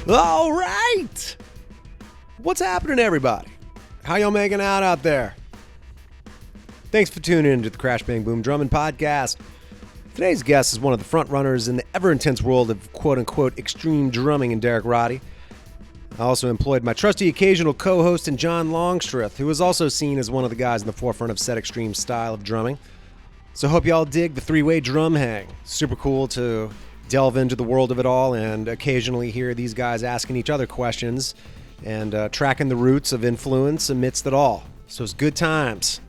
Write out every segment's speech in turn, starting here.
All right. What's happening, everybody? How y'all making out there? Thanks for tuning in to the Crash Bang Boom Drumming Podcast. Today's guest is one of the front runners in the ever-intense world of quote-unquote extreme drumming in Derek Roddy. I also employed my trusty occasional co-host in John Longstreth, who is also seen as one of the guys in the forefront of set extreme style of drumming. So hope y'all dig the three-way drum hang. Super cool to delve into the world of it all and occasionally hear these guys asking each other questions and tracking the roots of influence amidst it all. So it's good times.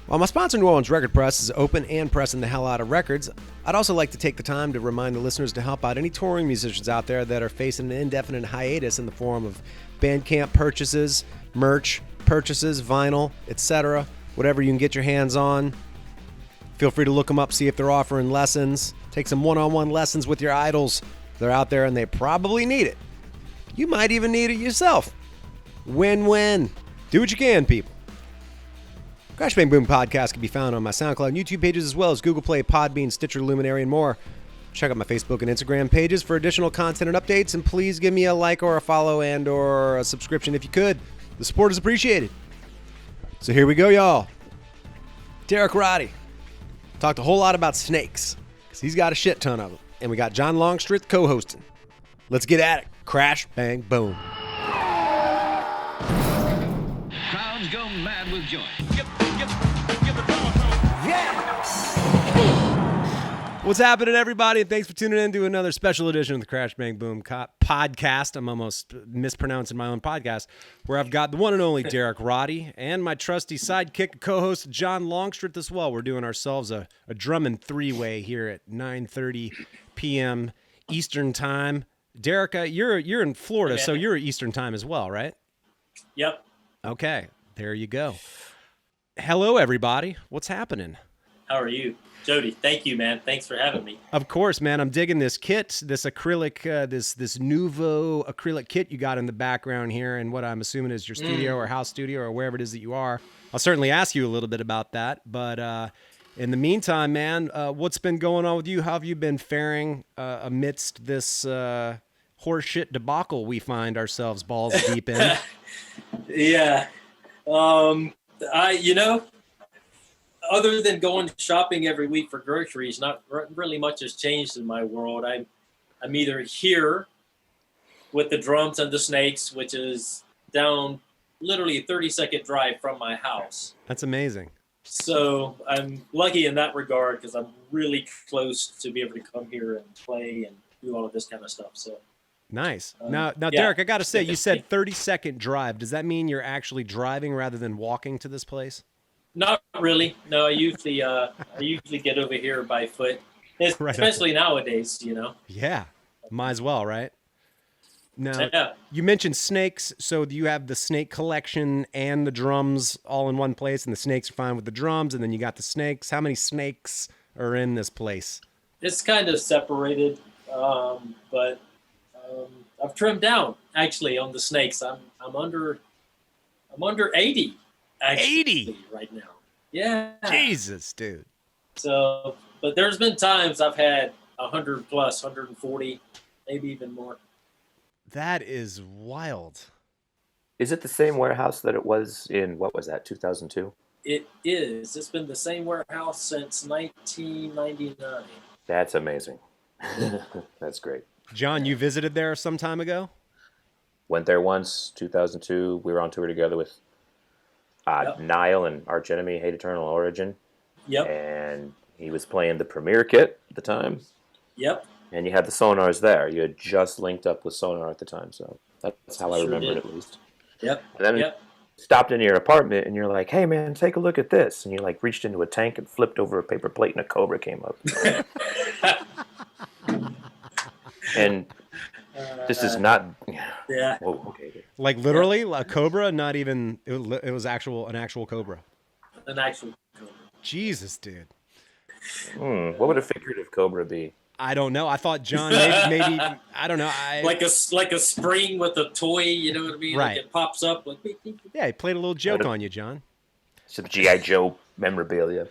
While my sponsor, New Orleans Record Press, is open and pressing the hell out of records, I'd also like to take the time to remind the listeners to help out any touring musicians out there that are facing an indefinite hiatus in the form of Bandcamp purchases, merch purchases, vinyl, etc. Whatever you can get your hands on. Feel free to look them up, see if they're offering lessons. Take some one-on-one lessons with your idols. They're out there and they probably need it. You might even need it yourself. Win-win. Do what you can, people. Crash Bang Boom Podcast can be found on my SoundCloud and YouTube pages as well as Google Play, Podbean, Stitcher, Luminary, and more. Check out my Facebook and Instagram pages for additional content and updates, and please give me a like or a follow and or a subscription if you could. The support is appreciated. So here we go, y'all. Derek Roddy talked a whole lot about snakes, because he's got a shit ton of them. And we got John Longstreth co-hosting. Let's get at it. Crash, bang, boom. Crowds go mad with joy. What's happening, everybody? And thanks for tuning in to another special edition of the Crash Bang Boom Podcast. I'm almost mispronouncing my own podcast, where I've got the one and only Derek Roddy and my trusty sidekick co-host John Longstreth as well. We're doing ourselves a drumming three-way here at 9:30 p.m. Eastern Time. Derek, you're in Florida, so you're Eastern Time as well, right? Yep. Okay, there you go. Hello, everybody. What's happening? How are you? Jody, thank you, man. Thanks for having me. Of course, man. I'm digging this kit, this acrylic, this Nuvo acrylic kit you got in the background here, and what I'm assuming is your studio or house studio or wherever it is that you are. I'll certainly ask you a little bit about that, but in the meantime, man, what's been going on with you? How have you been faring amidst this horseshit debacle we find ourselves balls deep in? Yeah. Other than going shopping every week for groceries, not really much has changed in my world. I'm either here with the drums and the snakes, which is down literally a 30-second drive from my house. That's amazing. So I'm lucky in that regard because I'm really close to be able to come here and play and do all of this kind of stuff. So nice. Now, yeah. Derek, I got to say, you said 30-second drive. Does that mean you're actually driving rather than walking to this place? Not really. No, I usually get over here by foot, especially nowadays, you know. Yeah, might as well, right? Now, yeah. You mentioned snakes, so do you have the snake collection and the drums all in one place, and the snakes are fine with the drums, and then you got the snakes? How many snakes are in this place? It's kind of separated, but I've trimmed down actually on the snakes. I'm under 80. Actually, 80 right now. Yeah. Jesus, dude. So, but there's been times I've had 100 plus, 140, maybe even more. That is wild. Is it the same warehouse that it was in, 2002? It is. It's been the same warehouse since 1999. That's amazing. That's great. John, you visited there some time ago? Went there once, 2002. We were on tour together with Niall and arch enemy Hate Eternal Origin. Yep. And he was playing the Premiere kit at the time. Yep. And you had the sonars there. You had just linked up with sonar at the time, so that's how I remember it at least. Yep. And then stopped into your apartment and you're like, "Hey man, take a look at this." And you like reached into a tank and flipped over a paper plate and a cobra came up. And this is not. Yeah. Whoa, okay. Like literally a cobra, not even. It was an actual cobra. An actual cobra. Jesus, dude. What would a figurative cobra be? I don't know. I thought John maybe I don't know. Like a spring with a toy, you know what I mean? Right. Like it pops up. Like, yeah, he played a little joke on you, John. Some G.I. Joe memorabilia.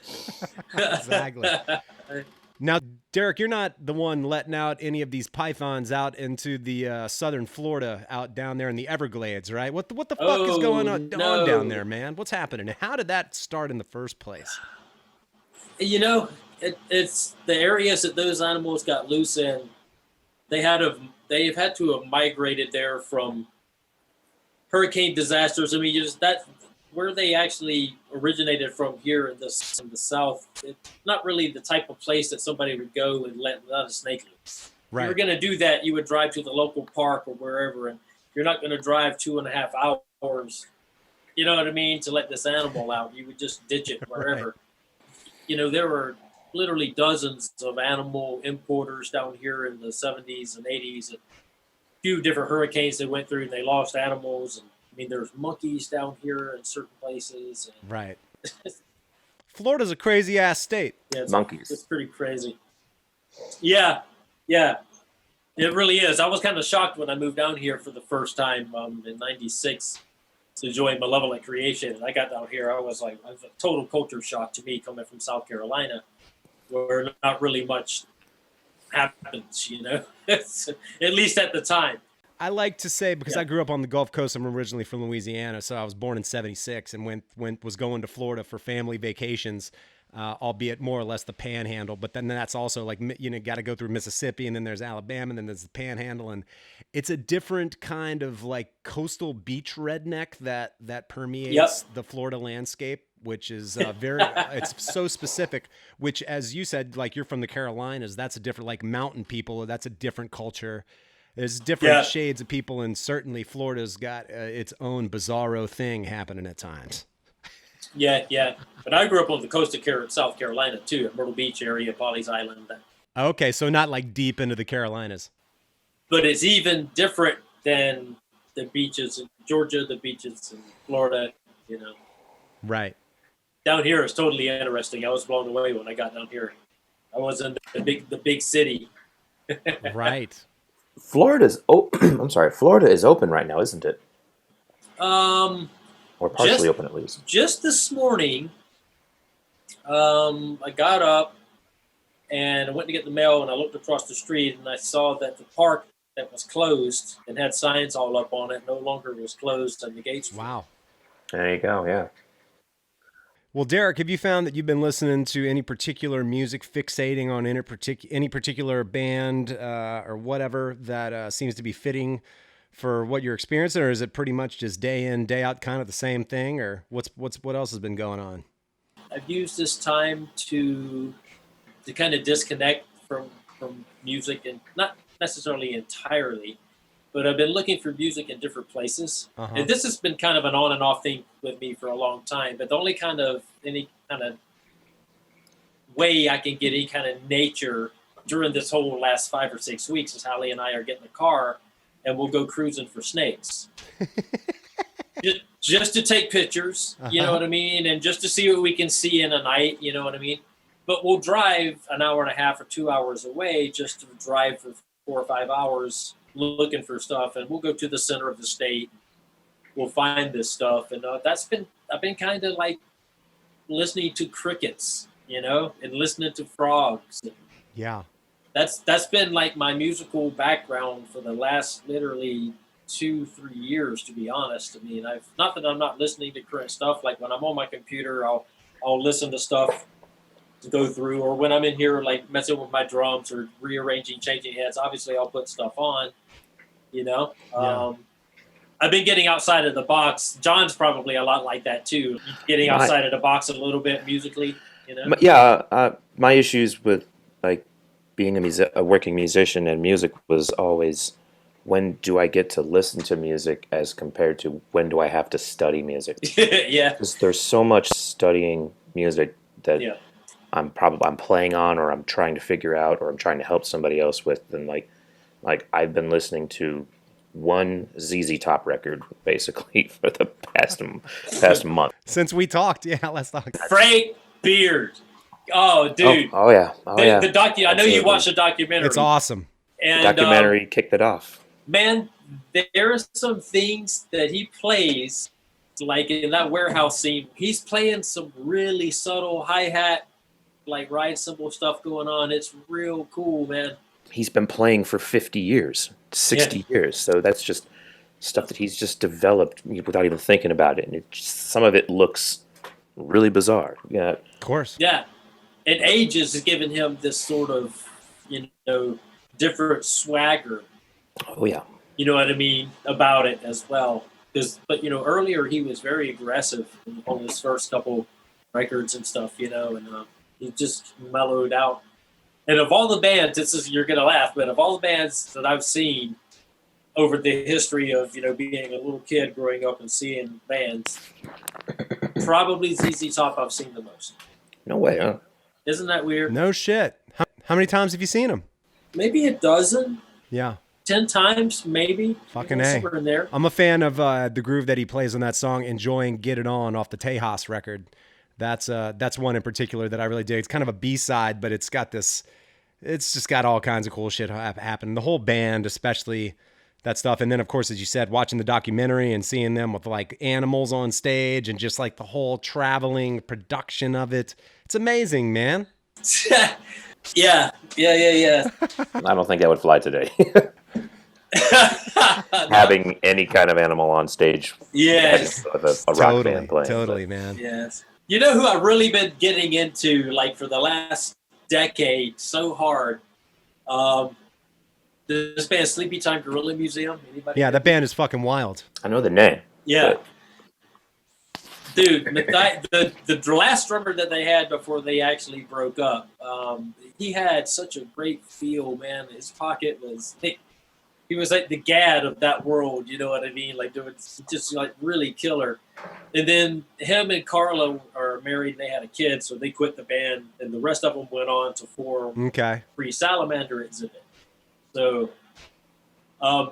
Exactly. Now, Derek, you're not the one letting out any of these pythons out into the southern Florida, out down there in the Everglades, right? What the fuck is going on down there, man? What's happening? And how did that start in the first place? It's the areas that those animals got loose in. They've had to have migrated there from hurricane disasters. I mean, that where they actually originated from here in the South. It's not really the type of place that somebody would go and let a snake loose. Right. If you were going to do that, you would drive to the local park or wherever, and you're not going to drive 2.5 hours. You know what I mean? To let this animal out, you would just ditch it wherever. Right. There were literally dozens of animal importers down here in the 70s and 80s. And a few different hurricanes they went through, and they lost animals. And I mean, there's monkeys down here in certain places. And right. Florida's a crazy ass state. Yeah, monkeys. It's pretty crazy. Yeah. It really is. I was kind of shocked when I moved down here for the first time in '96 to join Malevolent Creation. And I got down here, I was like, it was a total culture shock to me coming from South Carolina, where not really much happens, at least at the time. I like to say, because I grew up on the Gulf Coast, I'm originally from Louisiana, so I was born in '76 and was going to Florida for family vacations, albeit more or less the Panhandle. But then that's also like, got to go through Mississippi, and then there's Alabama, and then there's the Panhandle, and it's a different kind of like coastal beach redneck that permeates the Florida landscape, which is it's so specific, which, as you said, like you're from the Carolinas, that's a different, like mountain people, that's a different culture. There's different shades of people, and certainly Florida's got its own bizarro thing happening at times. Yeah. But I grew up on the coast of South Carolina, too, at Myrtle Beach area, Pawleys Island. Okay, so not like deep into the Carolinas. But it's even different than the beaches in Georgia, the beaches in Florida, Right. Down here is totally interesting. I was blown away when I got down here. I was in the big city. Right. Florida is open right now, isn't it? Or partially open at least. Just this morning, I got up and I went to get the mail, and I looked across the street and I saw that the park that was closed and had signs all up on it no longer was closed, and the gates. Wow. There you go. Yeah. Well, Derek, have you found that you've been listening to any particular music, fixating on any particular band or whatever that seems to be fitting for what you're experiencing, or is it pretty much just day in, day out, kind of the same thing, or what else has been going on? I've used this time to kind of disconnect from music, and not necessarily entirely, but I've been looking for music in different places. Uh-huh. And this has been kind of an on and off thing with me for a long time, but the only any kind of way I can get any kind of nature during this whole last 5 or 6 weeks is Hallie and I are getting in the car and we'll go cruising for snakes. just to take pictures, you know what I mean? And just to see what we can see in a night, you know what I mean? But we'll drive an hour and a half or 2 hours away just to drive for 4 or 5 hours looking for stuff, and we'll go to the center of the state. We'll find this stuff, and I've been kind of like listening to crickets, and listening to frogs. Yeah, that's been like my musical background for the last literally 2-3 years, to be honest. I mean, not that I'm not listening to current stuff. Like when I'm on my computer, I'll listen to stuff to go through, or when I'm in here like messing with my drums or rearranging, changing heads, obviously I'll put stuff on, Yeah. I've been getting outside of the box. John's probably a lot like that too, getting outside of the box a little bit musically, Yeah, my issues with like being a working musician and music was always, when do I get to listen to music as compared to when do I have to study music? Yeah. Because there's so much studying music that I'm playing on, or I'm trying to figure out, or I'm trying to help somebody else with. And like I've been listening to one ZZ Top record basically for the past month since we talked. Yeah, let's talk. Frank Beard. Oh, dude. Oh yeah. The I know you watched the documentary. It's awesome. And the documentary kicked it off. Man, there are some things that he plays, like in that warehouse scene. He's playing some really subtle hi-hat like ride cymbal stuff going on. It's real cool, man. He's been playing for 50 years, 60 years. So that's just stuff that he's just developed without even thinking about it. And some of it looks really bizarre. Yeah. Of course. Yeah. And age has given him this sort of, different swagger. Oh, yeah. You know what I mean? About it as well. But earlier he was very aggressive on his first couple records and stuff, and he just mellowed out. And of all the bands, you're gonna laugh, but of all the bands that I've seen over the history of being a little kid growing up and seeing bands, probably ZZ Top I've seen the most. No way, huh? Isn't that weird? No shit. How many times have you seen him? Maybe a dozen. Yeah. 10 times, maybe. Fucking A. Somewhere in there. I'm a fan of the groove that he plays on that song, Enjoying Get It On off the Tejas record. That's one in particular that I really dig. It's kind of a B-side, but it's just got all kinds of cool shit happening. The whole band, especially that stuff. And then, of course, as you said, watching the documentary and seeing them with like animals on stage and just like the whole traveling production of it. It's amazing, man. Yeah. I don't think that would fly today. Having any kind of animal on stage. Yes. With a rock band playing. Totally, man. Yes. You know who I've really been getting into, like, for the last decade so hard? This band, Sleepy Time Gorilla Museum. Anybody? Yeah, that band is fucking wild. I know the name. Yeah. Dude, the last drummer that they had before they actually broke up, he had such a great feel, man. His pocket was thick. He was like the Gad of that world, you know what I mean? Like, doing just like really killer. And then him and Carla are married and they had a kid, so they quit the band, and the rest of them went on to form Pre-Salamander exhibit. So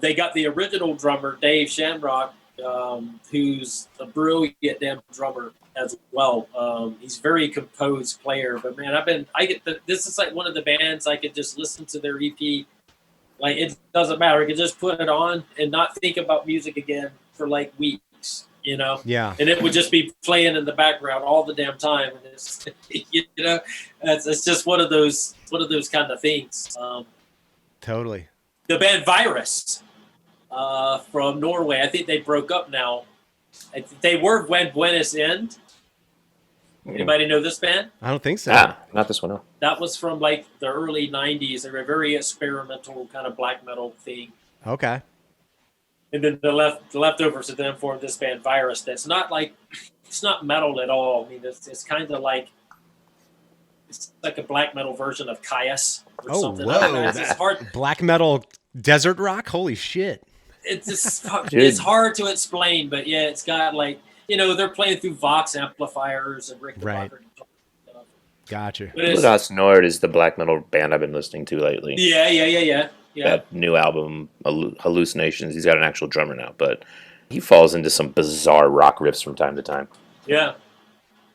they got the original drummer, Dave Shamrock, who's a brilliant damn drummer as well. He's a very composed player, but man, this is like one of the bands I could just listen to their EP. Like, it doesn't matter. I could just put it on and not think about music again for like weeks, Yeah. And it would just be playing in the background all the damn time. And it's, it's just one of those kind of things. Totally. The band Virus from Norway. I think they broke up now. They were when Buenos End. Anybody know this band? I don't think so. Not this one. No. That was from like the early 90s. They were a very experimental kind of black metal thing. Okay. And then the leftovers of them formed this band Virus. That's not like, it's not metal at all. I mean, it's kind of like, it's like a black metal version of Caius or something. Whoa. It's hard. Black metal desert rock? Holy shit. It's hard to explain, but yeah, it's got like, they're playing through Vox amplifiers and Rick the Rocker and stuff. Gotcha. Ludas Nord is the black metal band I've been listening to lately. Yeah. That new album, Hallucinations, he's got an actual drummer now, but he falls into some bizarre rock riffs from time to time. Yeah.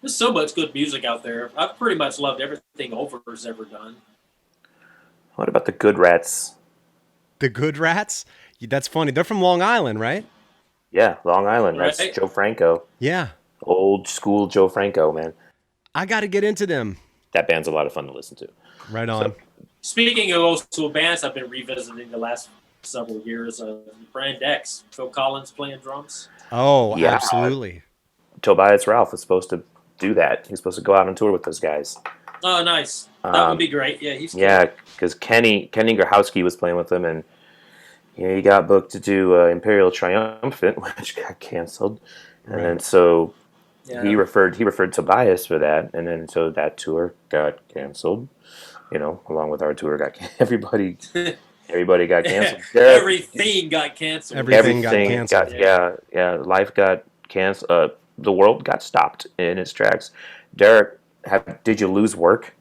There's so much good music out there. I've pretty much loved everything Over's ever done. What about the Good Rats? The Good Rats? That's funny. They're from Long Island, right? Yeah, Long Island. That's right. Joe Franco. Yeah. Old school Joe Franco, man. I got to get into them. That band's a lot of fun to listen to. Right on. So, speaking of old school bands, I've been revisiting the last several years. Brand X, Phil Collins playing drums. Oh, yeah, absolutely. Tobias Ralph was supposed to do that. He's supposed to go out on tour with those guys. Oh, nice. That would be great. Yeah, he's cool. Yeah, because Kenny Grahowski was playing with them, and he got booked to do Imperial Triumphant, which got canceled. And then so he referred Tobias for that, and then so that tour got canceled. Along with our tour, everybody got canceled. Everything got canceled. Everything got canceled. Life got canceled. The world got stopped in its tracks. Derek, did you lose work?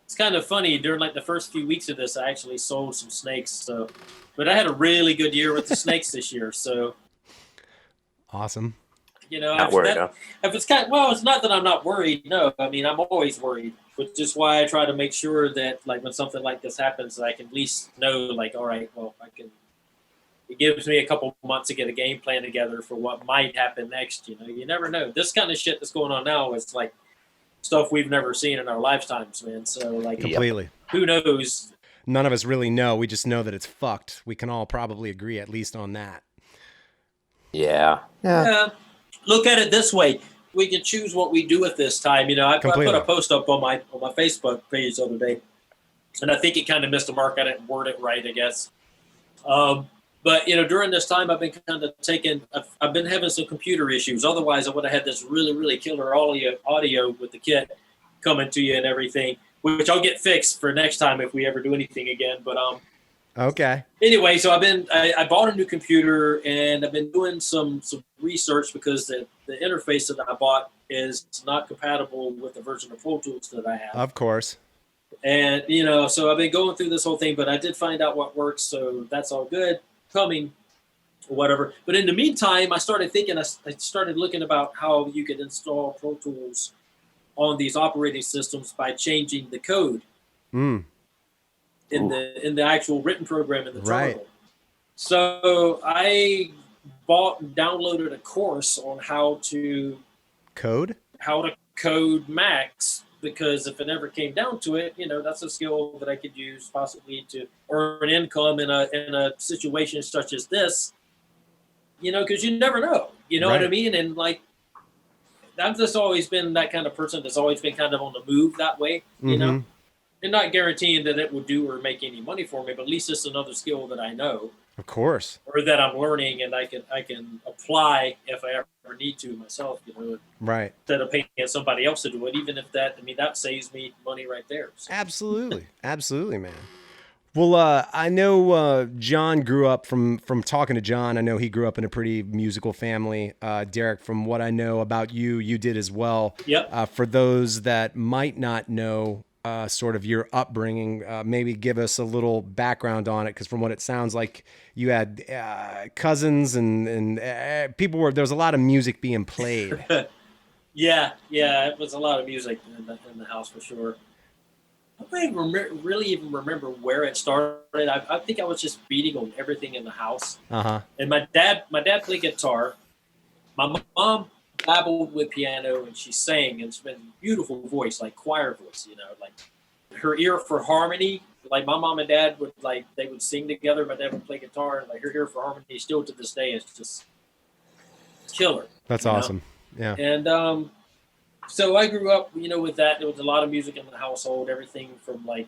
It's kind of funny. During like the first few weeks of this, I actually sold some snakes. So, but I had a really good year with the snakes this year. So awesome. Not worried, huh? If it's it's not that I'm not worried. No, I mean, I'm always worried, which is why I try to make sure that, like, when something like this happens, I can at least know, like, all right, well, it gives me a couple months to get a game plan together for what might happen next. You never know. This kind of shit that's going on now is like, stuff we've never seen in our lifetimes, man. So like, Completely. Who knows? None of us really know. We just know that it's fucked. We can all probably agree at least on that. Yeah. Look at it this way. We can choose what we do with this time. You know, I put a post up on my Facebook page the other day, and I think it kind of missed the mark. I didn't word it right, I guess. But, you know, during this time, I've been kind of I've been having some computer issues. Otherwise, I would have had this really, really killer audio with the kit coming to you and everything, which I'll get fixed for next time if we ever do anything again. But okay. Anyway, so I bought a new computer, and I've been doing some research because the interface that I bought is not compatible with the version of Pro Tools that I have. Of course. And, you know, so I've been going through this whole thing, but I did find out what works, so that's all good. Coming or whatever. But in the meantime, I started thinking, I started looking about how you could install Pro Tools on these operating systems by changing the code in the actual written program in the terminal. Right. So I bought and downloaded a course on how to code Macs, because if it ever came down to it, you know, that's a skill that I could use possibly to earn income in a situation such as this, you know, because you never know, you know what I mean? And like, I've just always been that kind of person that's always been kind of on the move that way, you know, and not guaranteeing that it will do or make any money for me, but at least it's another skill that I know. Of course. Or that I'm learning and I can apply if I ever need to myself, you know. Right. Instead of paying somebody else to do it, even if that saves me money right there. So. Absolutely. Absolutely, man. Well, I know John grew up from talking to John. I know he grew up in a pretty musical family. Derek, from what I know about you, you did as well. Yep. For those that might not know sort of your upbringing, maybe give us a little background on it, because from what it sounds like, you had cousins and people there was a lot of music being played. Yeah, it was a lot of music in the house for sure. I don't really even remember where it started. I think I was just beating on everything in the house. And my dad played guitar. My mom dabbled with piano, and she sang, and she had a beautiful voice, like choir voice, you know, like her ear for harmony. Like my mom and dad they would sing together. My dad would play guitar, and like her ear for harmony still to this day is just killer. That's awesome. Yeah. And so I grew up, you know, with that. There was a lot of music in the household, everything from like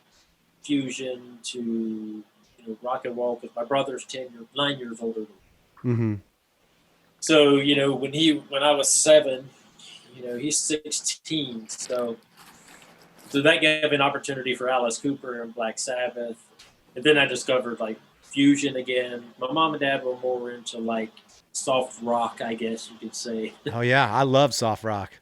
fusion to, you know, rock and roll, because my brother's 9 years older than me. So, you know, when I was 7, you know, he's 16. So that gave an opportunity for Alice Cooper and Black Sabbath. And then I discovered like fusion again. My mom and dad were more into like soft rock, I guess you could say. Oh yeah, I love soft rock.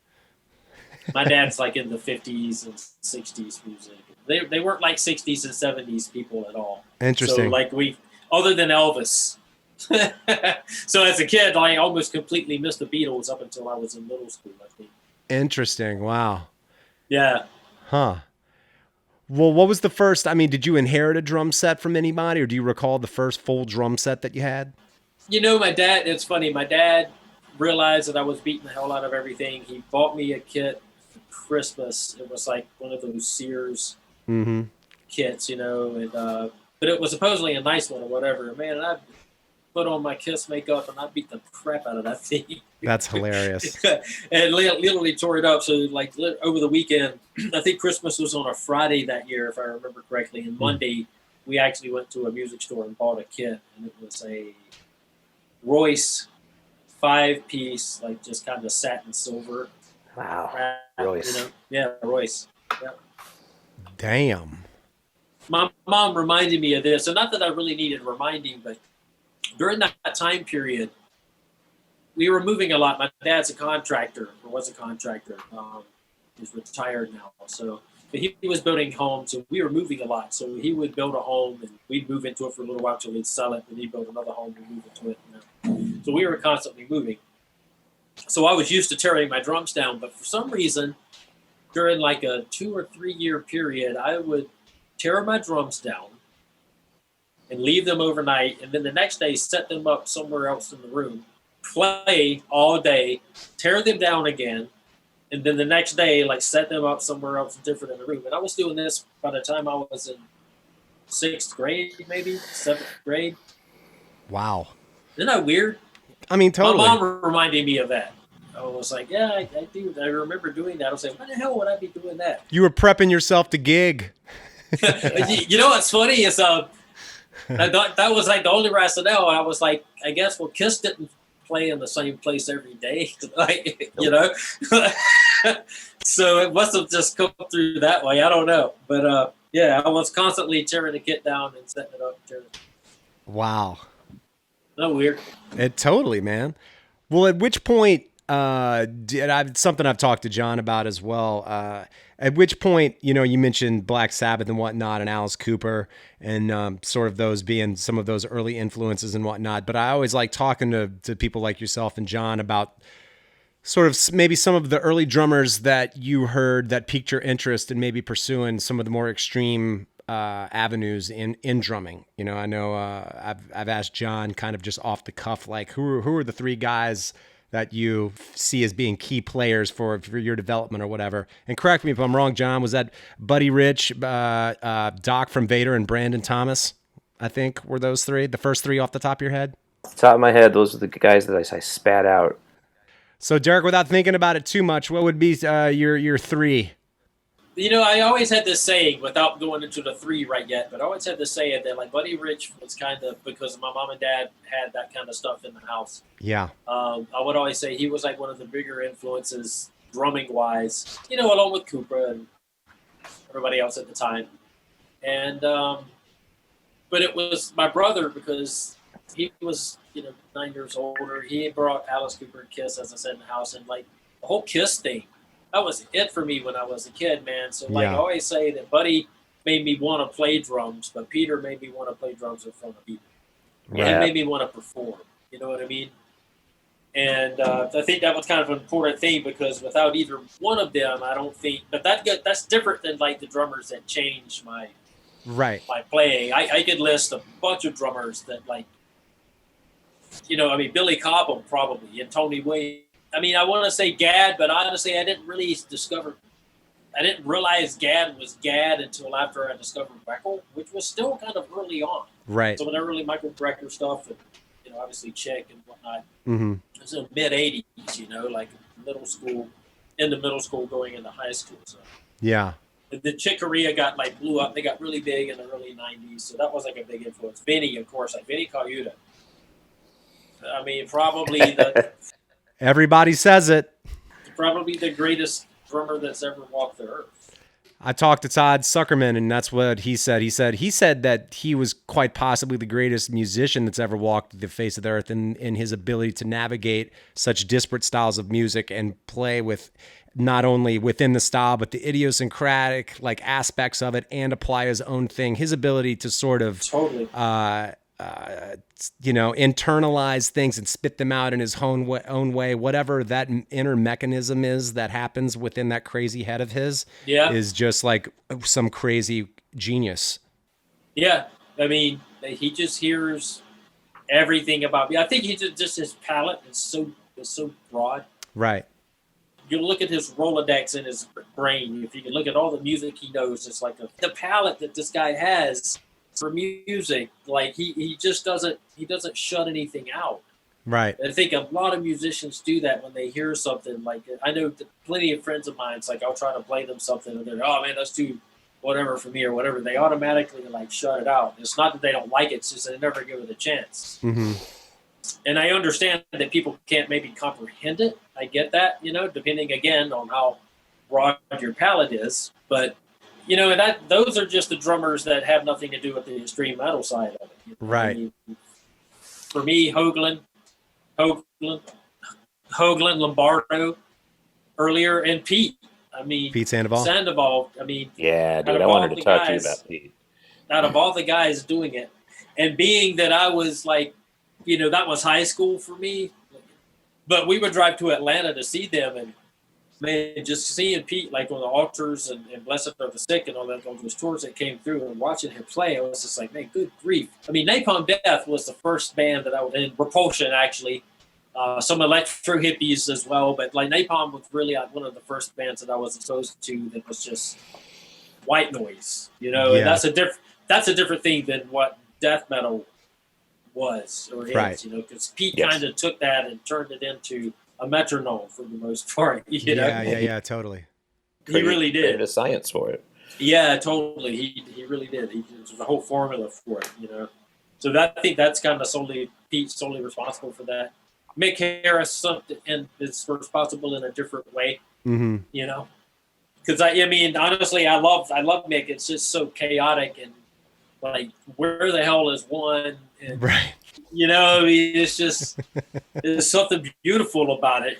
My dad's like in the 50s and 60s music. They weren't like 60s and 70s people at all. Interesting. So like other than Elvis. So as a kid, I almost completely missed the Beatles up until I was in middle school, I think. Interesting. Wow. Yeah. Huh. Well, what was the first, did you inherit a drum set from anybody, or do you recall the first full drum set that you had? You know, it's funny. My dad realized that I was beating the hell out of everything. He bought me a kit for Christmas. It was like one of those Sears kits, you know, and but it was supposedly a nice one or whatever. Man, I put on my Kiss makeup and I beat the crap out of that thing. That's hilarious. And literally tore it up. So like over the weekend, I think Christmas was on a Friday that year, if I remember correctly. And Monday, we actually went to a music store and bought a kit, and it was a Royce 5-piece, like just kind of satin silver. Wow. Royce. You know? Yeah, Royce. Yeah. Damn. My mom reminded me of this, and not that I really needed reminding, but during that time period, we were moving a lot. My dad's a contractor, or was a contractor. He's retired now. But he was building homes, and we were moving a lot. So he would build a home, and we'd move into it for a little while until he'd sell it, and he'd build another home and move into it. You know? So we were constantly moving. So I was used to tearing my drums down, but for some reason, during like a 2 or 3 year period, I would tear my drums down and leave them overnight, and then the next day set them up somewhere else in the room, play all day, tear them down again, and then the next day, like set them up somewhere else different in the room. And I was doing this by the time I was in 6th grade, maybe 7th grade. Wow. Isn't that weird? I mean, totally. My mom reminded me of that. I was like, yeah, I do. I remember doing that. I was like, why the hell would I be doing that? You were prepping yourself to gig. You know what's funny is that was like the only rationale. I was like, I guess, well, Kiss didn't play in the same place every day, like, you know. So it must have just come through that way. I don't know, but yeah, I was constantly tearing the kit down and setting it up. Wow. No weird. It totally, man. Well, at which point, something I've talked to John about as well. At which point, you know, you mentioned Black Sabbath and whatnot, and Alice Cooper, and sort of those being some of those early influences and whatnot. But I always like talking to people like yourself and John about sort of maybe some of the early drummers that you heard that piqued your interest in maybe pursuing some of the more extreme avenues in drumming. You know, I know I've asked John kind of just off the cuff, like who are the 3 guys that you see as being key players for your development or whatever. And correct me if I'm wrong, John, was that Buddy Rich, Doc from Vader, and Brandon Thomas, I think, were those 3? The first 3 off the top of your head? Off the top of my head, those are the guys that I spat out. So, Derek, without thinking about it too much, what would be your 3? You know, I always had this saying, without going into the 3 right yet, but I always had this saying that, like, Buddy Rich was kind of, because my mom and dad had that kind of stuff in the house. Yeah. I would always say he was, like, one of the bigger influences, drumming-wise, you know, along with Cooper and everybody else at the time. And, but it was my brother, because he was, you know, 9 years older. He brought Alice Cooper and Kiss, as I said, in the house, and, like, the whole Kiss thing. That was it for me when I was a kid, man. So, like, I always say that Buddy made me want to play drums, but Peter made me want to play drums in front of people. Yeah. And it made me want to perform. You know what I mean? And I think that was kind of an important thing, because without either one of them, I don't think. But that's different than, like, the drummers that changed my playing. I could list a bunch of drummers that, like, you know, I mean, Billy Cobham probably, and Tony Wayne. I mean, I want to say Gad, but honestly, I didn't realize Gad was Gad until after I discovered Breckle, which was still kind of early on. Right. Some of the early Michael Brecker stuff, and, you know, obviously Chick and whatnot. Mm-hmm. It was in the mid-'80s, you know, like middle school, into middle school, going into high school. So. Yeah. The Chick Corea blew up. They got really big in the early 90s, so that was like a big influence. Vinnie, of course, like Vinnie Colauita. I mean, probably the... Everybody says it. Probably the greatest drummer that's ever walked the earth. I talked to Todd Suckerman, and that's what he said. He said that he was quite possibly the greatest musician that's ever walked the face of the earth in his ability to navigate such disparate styles of music and play with not only within the style, but the idiosyncratic like aspects of it, and apply his own thing. His ability to sort of totally. You know, internalize things and spit them out in his own way, whatever that inner mechanism is that happens within that crazy head of his is just like some crazy genius. Yeah. I mean, he just hears everything about me. I think he just his palette is so broad. Right. You look at his Rolodex in his brain. If you can look at all the music he knows, it's like the palette that this guy has for music, like he just doesn't shut anything out. Right. I think a lot of musicians do that when they hear something. Like, I know plenty of friends of mine, it's like I'll try to play them something and they're, oh man, that's too whatever for me or whatever. They automatically like shut it out. It's not that they don't like it, it's just they never give it a chance. Mm-hmm. And I understand that people can't maybe comprehend it. I get that, you know, depending again on how broad your palette is. But you know, and those are just the drummers that have nothing to do with the extreme metal side of it. You know? Right. I mean, for me, Hoglan, Lombardo, earlier, and Pete. I mean, Pete Sandoval. I mean, yeah, dude, I wanted to talk to you about Pete. Out of all the guys doing it, and being that I was like, you know, that was high school for me, but we would drive to Atlanta to see them, and man, just seeing Pete like on the altars and Blessed Are the Sick and all that, on those tours that came through, and watching him play, I was just like, man, good grief. I mean, Napalm Death was the first band that I was in, Repulsion actually, some electro hippies as well. But like Napalm was really one of the first bands that I was exposed to that was just white noise, and that's a different thing than what death metal was or is, right. because Pete kind of took that and turned it into a metronome for the most part. Yeah, totally. He really did. Created a science for it. Yeah, totally. He really did. He did the whole formula for it, So I think that's kind of Pete's solely responsible for that. Mick Harris is responsible in a different way, Because honestly, I love Mick. It's just so chaotic and like, where the hell is one? And, right. It's just there's something beautiful about it,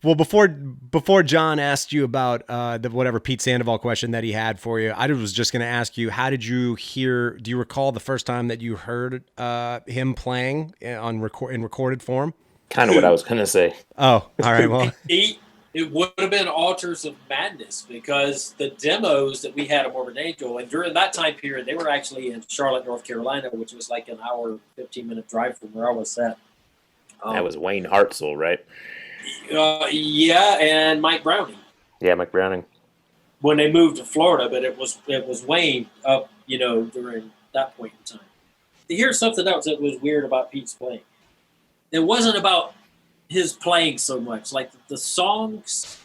Well, before John asked you about the whatever Pete Sandoval question that he had for you, I was just going to ask you, how did you hear? Do you recall the first time that you heard him playing in recorded form? Kind of what I was going to say. Oh, all right. Well, it would have been Altars of Madness, because the demos that we had of Morbid Angel, and during that time period, they were actually in Charlotte, North Carolina, which was like an hour, 15-minute drive from where I was at. That was Wayne Hartzell, right? Yeah, and Mike Browning. Yeah, Mike Browning. When they moved to Florida, but it was Wayne up, during that point in time. Here's something else that was weird about Pete's playing. It wasn't about his playing so much, like the songs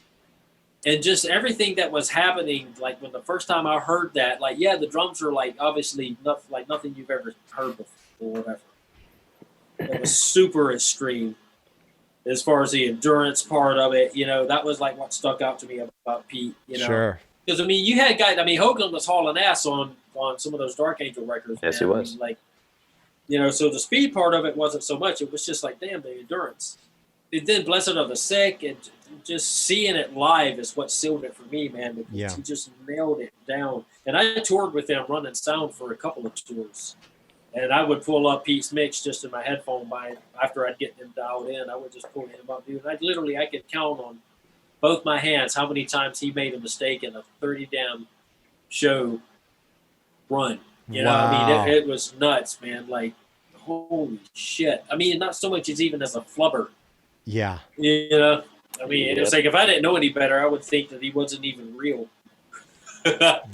and just everything that was happening. Like when the first time I heard that, like, yeah, the drums are like obviously nothing you've ever heard before or whatever. It was super extreme as far as the endurance part of it. That was like what stuck out to me about Pete. Sure. Because you had guys. Hoglan was hauling ass on some of those Dark Angel records. Yes, he was. So the speed part of it wasn't so much. It was just like, damn, the endurance. And then Blessed of the Sick, and just seeing it live is what sealed it for me, man. Because he just nailed it down. And I toured with them running sound for a couple of tours. And I would pull up Pete's mix just in my headphone after I'd get them dialed in. I would just pull him up, dude. I could count on both my hands how many times he made a mistake in a 30 damn show run. Wow. It was nuts, man. Like, holy shit. Not so much as even as a flubber. Yeah. It's like if I didn't know any better, I would think that he wasn't even real.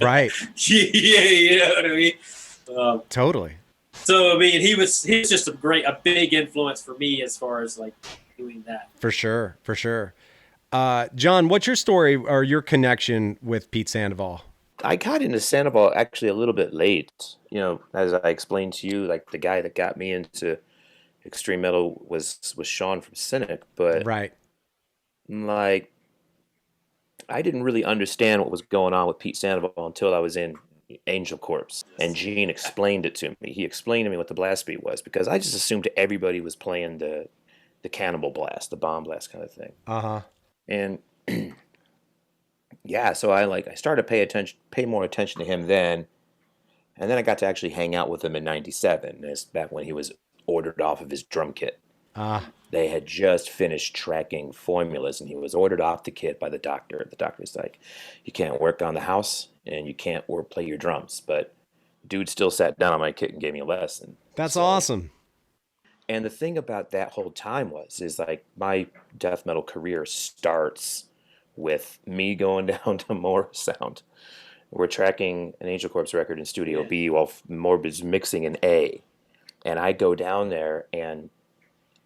Right. Yeah, you know what I mean? Totally. So he was just a big influence for me as far as like doing that. For sure. John, what's your story or your connection with Pete Sandoval? I got into Sandoval actually a little bit late. As I explained to you, like the guy that got me into extreme metal was Sean from Cynic, but right. Like, I didn't really understand what was going on with Pete Sandoval until I was in Angel Corpse, and Gene explained it to me. He explained to me what the blast beat was, because I just assumed everybody was playing the cannibal blast, the bomb blast kind of thing. And yeah, so I started to pay more attention to him then, and then I got to actually hang out with him in '97. That's back when he was ordered off of his drum kit. They had just finished tracking formulas, and he was ordered off the kit by the doctor. The doctor's like, you can't work on the house, and you can't play your drums. But dude still sat down on my kit and gave me a lesson. That's awesome. And the thing about that whole time is like my death metal career starts with me going down to Morrisound. We're tracking an Angel Corpse record in Studio B while Morbid's mixing in A. And I go down there, and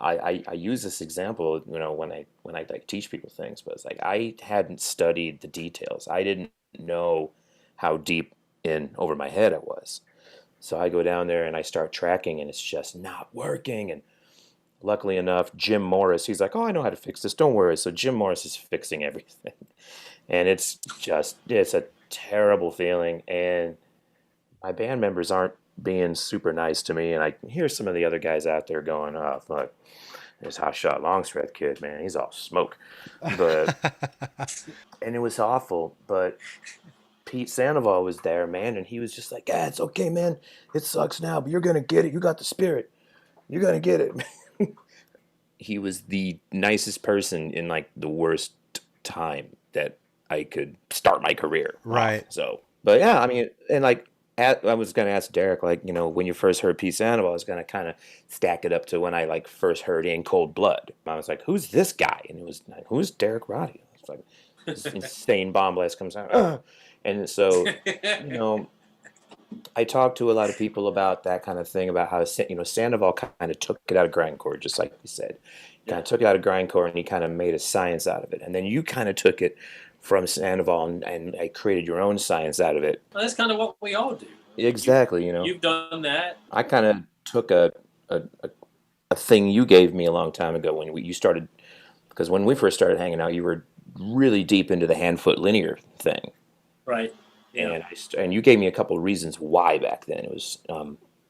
I use this example, when I like teach people things, but it's like I hadn't studied the details. I didn't know how deep in over my head it was. So I go down there and I start tracking, and it's just not working. And luckily enough, Jim Morris, he's like, oh, I know how to fix this. Don't worry. So Jim Morris is fixing everything. And it's a terrible feeling. And my band members aren't being super nice to me. And I can hear some of the other guys out there going, oh, fuck, this hotshot Longstreth kid, man, he's all smoke. But, and it was awful. But Pete Sandoval was there, man, and he was just like, it's okay, man. It sucks now, but you're going to get it. You got the spirit. You're going to get it. He was the nicest person in, like, the worst time that I could start my career. Right. So, but yeah, and, like, I was going to ask Derek, like, when you first heard Pete Sandoval, I was going to kind of stack it up to when I like first heard In Cold Blood. I was like, who's this guy? And it was like, who's Derek Roddy? It's like this insane bomb blast comes out. And so, I talked to a lot of people about that kind of thing, about how, Sandoval kind of took it out of grindcore, just like you said. He kind of took it out of grindcore and he kind of made a science out of it. And then you kind of took it from Sandoval and created your own science out of it. Well, that's kind of what we all do. Exactly, You've done that. I kind of took a thing you gave me a long time ago when you started, because when we first started hanging out, you were really deep into the hand-foot linear thing. Right. Yeah. And you gave me a couple of reasons why back then. It was,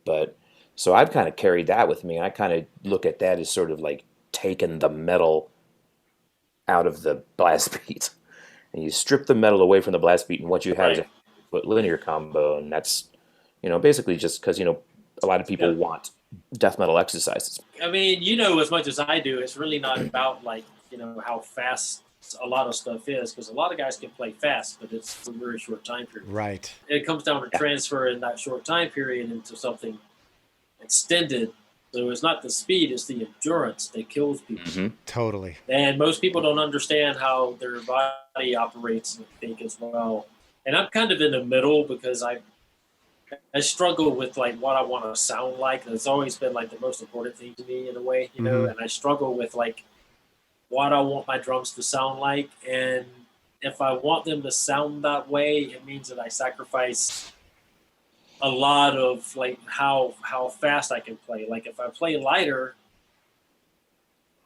but so I've kind of carried that with me, and I kind of look at that as sort of like taking the metal out of the blast beat. And you strip the metal away from the blast beat, and what you have is a foot linear combo, and that's, basically just because, a lot of people want death metal exercises. I mean, as much as I do, it's really not about like, how fast a lot of stuff is, because a lot of guys can play fast, but it's a very short time period. Right. It comes down to transfer in that short time period into something extended. So it's not the speed, it's the endurance that kills people. Mm-hmm. Totally. And most people don't understand how their body operates, I think, as well. And I'm kind of in the middle because I struggle with like what I want to sound like. It's always been like the most important thing to me in a way, and I struggle with like what I want my drums to sound like. And if I want them to sound that way, it means that I sacrifice a lot of like how fast I can play. Like if I play lighter,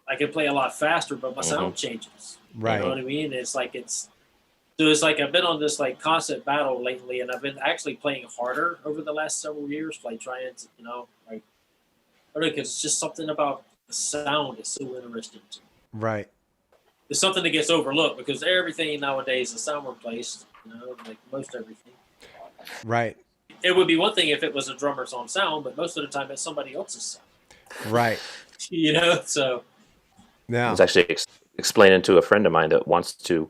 I can play a lot faster, but my sound changes. Right. You know what I mean? It's like I've been on this like constant battle lately, and I've been actually playing harder over the last several years, like trying to, like, because it's just something about the sound is so interesting to me. Right. It's something that gets overlooked because everything nowadays is sound replaced, like most everything. Right. It would be one thing if it was a drummer's own sound, but most of the time it's somebody else's sound. Right. So. Yeah. I was actually explaining to a friend of mine that wants to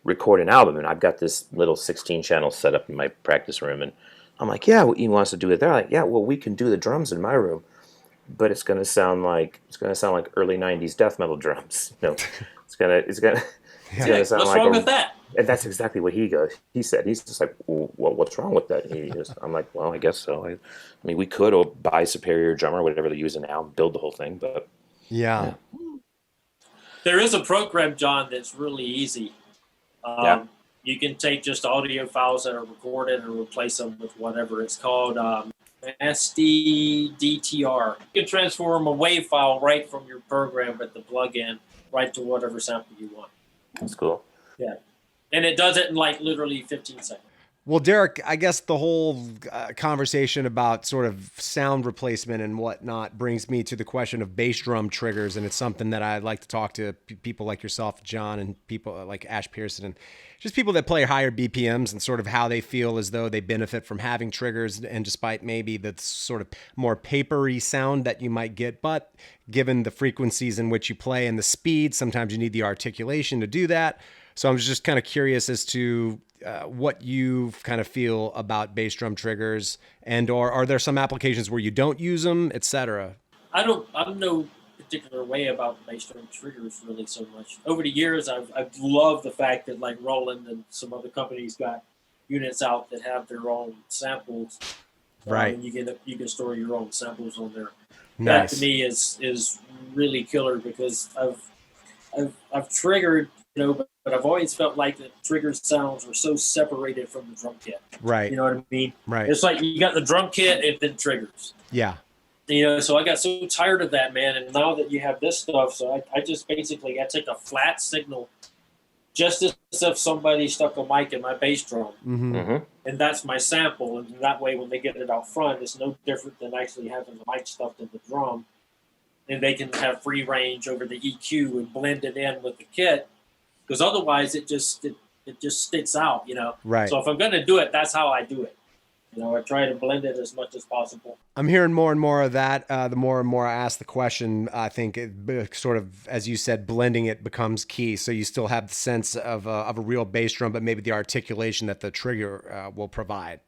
record an album, and I've got this little 16 channel set up in my practice room, and I'm like, yeah, he wants to do it. They're like, yeah, well, we can do the drums in my room, but it's going to sound like early 90s death metal drums. It's going to sound What's like wrong with that? And that's exactly what he said. He's just like, well, what's wrong with that? I'm like, well, I guess so. I mean, we could or buy Superior drummer, whatever they're using now, and build the whole thing, but yeah. There is a program, John, that's really easy. You can take just audio files that are recorded and replace them with whatever it's called, SDDTR. You can transform a WAV file right from your program with the plugin right to whatever sample you want. That's cool. Yeah. And it does it in like literally 15 seconds. Well, Derek, I guess the whole conversation about sort of sound replacement and whatnot brings me to the question of bass drum triggers. And it's something that I'd like to talk to people like yourself, John, and people like Ash Pearson, and just people that play higher BPMs, and sort of how they feel as though they benefit from having triggers. And despite maybe the sort of more papery sound that you might get, but given the frequencies in which you play and the speed, sometimes you need the articulation to do that. So I'm just kind of curious as to what you kind of feel about bass drum triggers, and or are there some applications where you don't use them, etc.? I'm no particular way about bass drum triggers really so much. Over the years, I've loved the fact that like Roland and some other companies got units out that have their own samples. Right. And you can store your own samples on there. Nice. That to me is really killer because I've triggered, but I've always felt like the trigger sounds were so separated from the drum kit. Right. You know what I mean? Right. It's like you got the drum kit and then triggers. Yeah. So I got so tired of that, man. And now that you have this stuff, so I just basically I take a flat signal, just as if somebody stuck a mic in my bass drum, and that's my sample. And that way, when they get it out front, it's no different than actually having the mic stuffed in the drum, and they can have free range over the EQ and blend it in with the kit. Because otherwise, it just sticks out, Right. So if I'm going to do it, that's how I do it. I try to blend it as much as possible. I'm hearing more and more of that. The more and more I ask the question, I think it sort of, as you said, blending it becomes key. So you still have the sense of a real bass drum, but maybe the articulation that the trigger will provide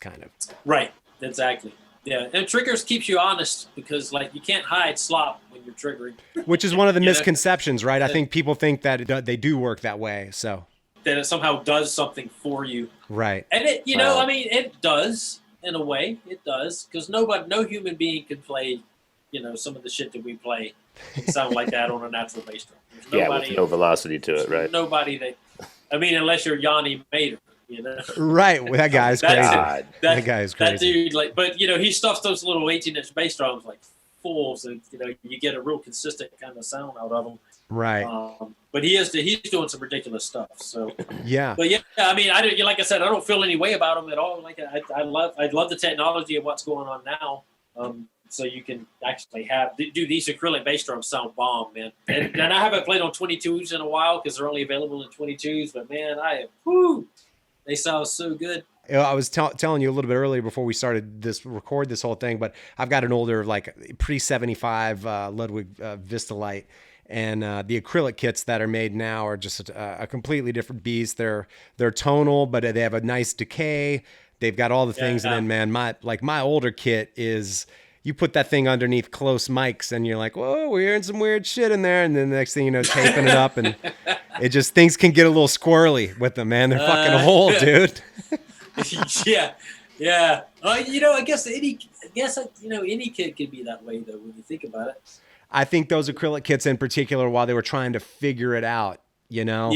kind of. Right. Exactly. Yeah. And triggers keeps you honest because like you can't hide slop when you're triggering. Which is one of the You know? misconceptions, right? I think people think that they do work that way. So That it somehow does something for you. right. And it, you know, I mean, it does in a way. It does because no human being can play, you know, some of the shit that we play and sound like that on a natural bass drum. Yeah, with no velocity to it, right? Nobody that, I mean, unless you're Yanni Mater, you know. Right, well, that guy's crazy. That guy is crazy. That dude, like, but you know, he stuffs those little 18-inch bass drums like full, so you know you get a real consistent kind of sound out of them. Right. But he's doing some ridiculous stuff. So yeah. But yeah, I mean, like I said, I don't feel any way about him at all. Like I love the technology of what's going on now. So you can actually do these acrylic bass drums sound bomb, man. And I haven't played on 22s in a while because they're only available in 22s. But man, they sound so good. I was telling you a little bit earlier before we started record this whole thing, but I've got an older, like pre-75 Ludwig Vistalite, and the acrylic kits that are made now are just a completely different beast. They're tonal, but they have a nice decay. They've got all the things, and then man, my older kit is. You put that thing underneath close mics and you're like, whoa, we're hearing some weird shit in there. And then the next thing you know, taping it up and things can get a little squirrely with them, man. They're fucking old, dude. Yeah. You know, I guess any kid could be that way though, when you think about it. I think those acrylic kits in particular, while they were trying to figure it out, you know?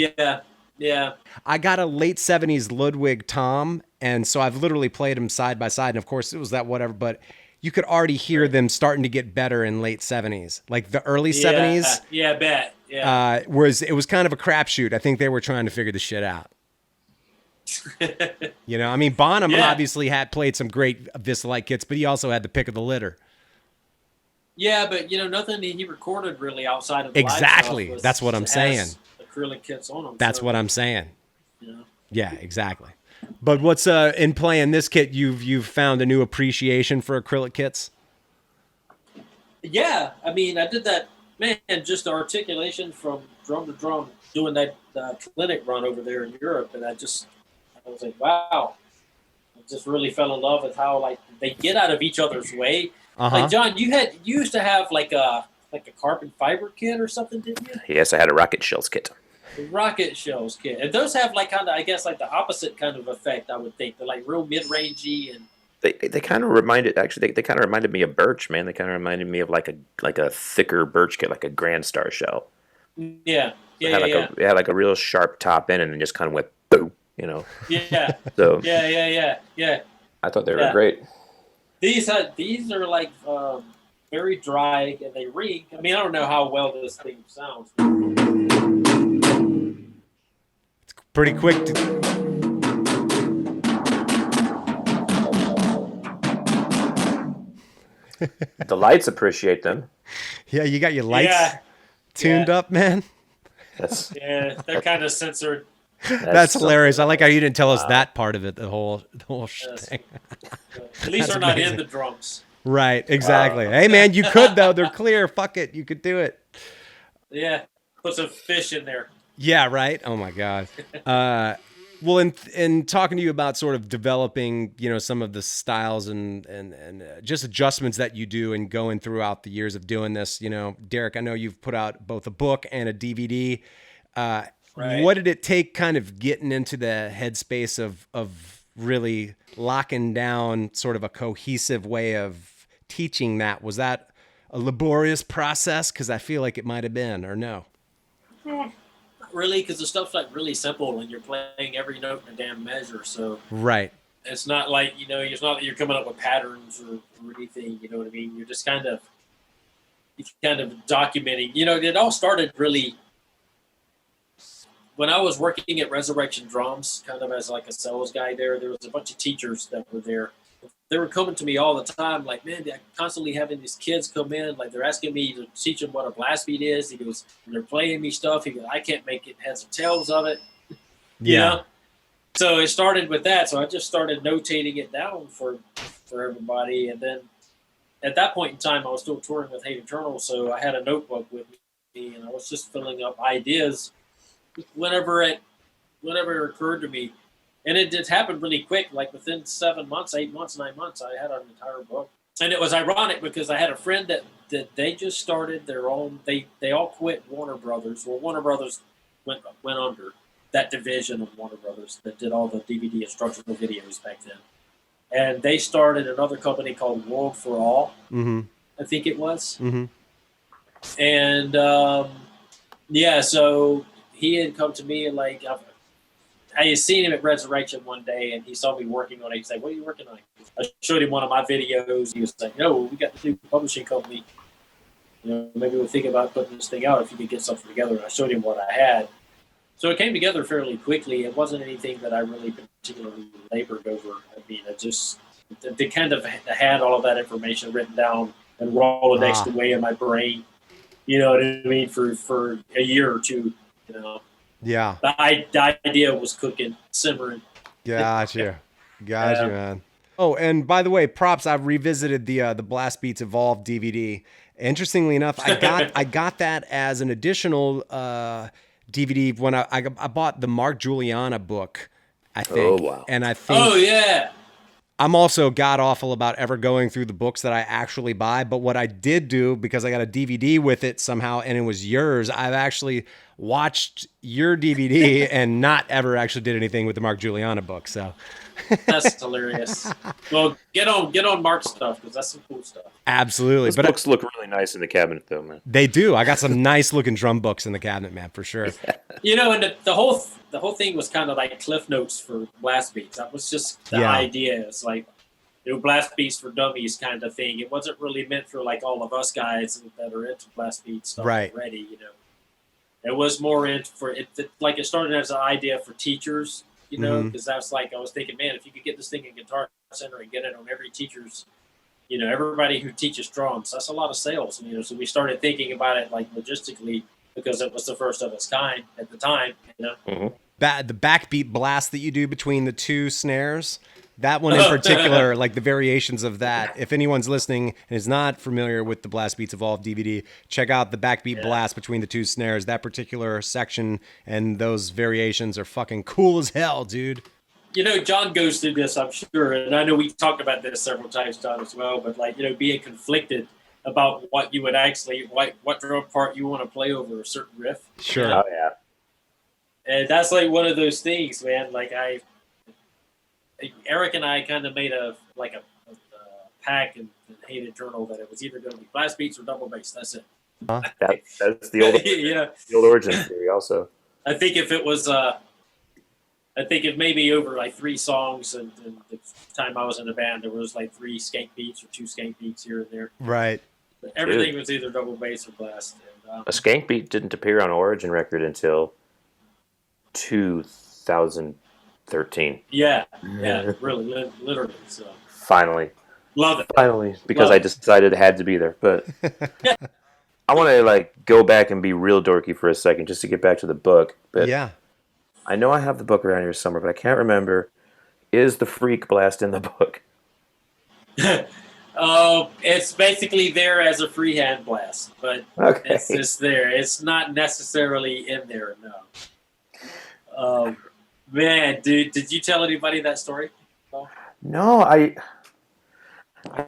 Yeah. I got a late 70s Ludwig Tom. And so I've literally played them side by side. And of course it was that whatever, but you could already hear them starting to get better in late 70s, like the early 70s. Yeah, I bet. Yeah. Whereas it was kind of a crapshoot. I think they were trying to figure the shit out. You know, I mean, Bonham obviously had played some great Vistalite kits, but he also had the pick of the litter. Yeah, but you know, nothing he recorded really outside of the exactly. Live stuff That's what I'm saying. Acrylic kits on them. That's what I'm saying. You know? Yeah, exactly. But what's in playing this kit? You've found a new appreciation for acrylic kits. Yeah, I mean, I did that. Man, just the articulation from drum to drum, doing that clinic run over there in Europe, and I was like, wow. I just really fell in love with how like they get out of each other's way. Like John, you used to have like a carbon fiber kit or something, didn't you? Yes, I had a rocket shells kit. Rocket shells kit, and those have like kind of, I guess, like the opposite kind of effect. I would think they're like real mid-rangey, and they kind of reminded they kind of reminded me of birch, man. They kind of reminded me of like a thicker birch kit, like a Grand Star shell. Yeah. It had like a real sharp top end, and then just kind of went boom, you know. Yeah. So yeah. I thought they were great. These are like very dry, and they ring. I mean, I don't know how well this thing sounds. Pretty quick. The lights appreciate them. Yeah, you got your lights tuned up, man. They're kind of censored. That's hilarious. I like how you didn't tell us that part of it. The whole thing. At least they're not in the drums. Right. Exactly. Hey, man, you could though. They're clear. Fuck it. You could do it. Yeah. Put some fish in there. Yeah, right. Oh my God. Well, in talking to you about sort of developing, you know, some of the styles and just adjustments that you do and going throughout the years of doing this, you know, Derek, I know you've put out both a book and a DVD. Right. What did it take kind of getting into the headspace of really locking down sort of a cohesive way of teaching that? Was that a laborious process? Because I feel like it might have been, or no? Not really, because the stuff's like really simple and you're playing every note in a damn measure. So right. It's not like, you know, it's not that you're coming up with patterns or anything, you know what I mean? You're just kind of documenting. You know, it all started really when I was working at Resurrection Drums, kind of as like a sales guy there. There was a bunch of teachers that were there. They were coming to me all the time, like, man, they're constantly having these kids come in, like they're asking me to teach them what a blast beat is. He goes, and they're playing me stuff. He goes, I can't make it heads or tails of it. Yeah. You know? So it started with that. So I just started notating it down for everybody. And then at that point in time, I was still touring with Hate Eternal. So I had a notebook with me and I was just filling up ideas whenever it occurred to me. And it happened really quick. Like within 7 months, 8 months, 9 months, I had an entire book. And it was ironic because I had a friend that they just started their own. They all quit Warner Brothers. Well, Warner Brothers went under that division of Warner Brothers that did all the DVD instructional videos back then. And they started another company called World for All, I think it was. And so he had come to me and like I had seen him at Resurrection one day, and he saw me working on it. He's like, "What are you working on?" I showed him one of my videos. He was like, "We got the new publishing company. Maybe we'll think about putting this thing out if you could get something together." And I showed him what I had. So it came together fairly quickly. It wasn't anything that I really particularly labored over. I mean, they kind of had all of that information written down and Rolodexed away in my brain. You know what I mean? For a year or two, Yeah. The idea was cooking, simmering. Gotcha, man. Oh, and by the way, props. I've revisited the Blast Beats Evolved DVD. Interestingly enough, I got that as an additional DVD when I bought the Mark Juliana book, I think. Oh, wow. And I think. Oh, yeah. I'm also god awful about ever going through the books that I actually buy. But what I did do, because I got a DVD with it somehow and it was yours, I've actually watched your DVD and not ever actually did anything with the Mark Juliana book. So that's hilarious. Well, get on Mark's stuff because that's some cool stuff. Absolutely. Those books look really nice in the cabinet, though, man. They do. I got some nice looking drum books in the cabinet, man, for sure. And the whole thing was kind of like Cliff Notes for Blast Beats. That was just the idea. It's like Blast Beats for Dummies kind of thing. It wasn't really meant for like all of us guys that are into Blast Beats stuff already. It was more into for it. Like it started as an idea for teachers. Because that's like I was thinking, man, if you could get this thing in Guitar Center and get it on every teacher's, everybody who teaches drums, that's a lot of sales. So we started thinking about it like logistically because it was the first of its kind at the time. The Backbeat Blast that you do between the two snares, that one in particular, like the variations of that. If anyone's listening and is not familiar with the Blast Beats Evolved DVD, check out the Backbeat Blast between the two snares. That particular section and those variations are fucking cool as hell, dude. John goes through this, I'm sure, and I know we talked about this several times, John, as well. But being conflicted about what you would actually, what drum part you want to play over a certain riff. Sure. Oh yeah. And that's like one of those things, man. Like Eric and I kind of made a pack and hated journal that it was either going to be Blast Beats or double bass. That's it. That's the old the old origin theory also. I think if it was maybe over like 3 songs and the time I was in the band there was like 3 skank beats or 2 skank beats here and there. Right. But everything was either double bass or blast. And, a skank beat didn't appear on Origin record until 2013. Yeah, really, literally. So finally, love it. Finally, because I decided it had to be there. But I want to go back and be real dorky for a second, just to get back to the book. But yeah, I know I have the book around here somewhere, but I can't remember. Is the Freak Blast in the book? It's basically there as a freehand blast, but it's just there. It's not necessarily in there, no. Man, dude, did you tell anybody that story? No, I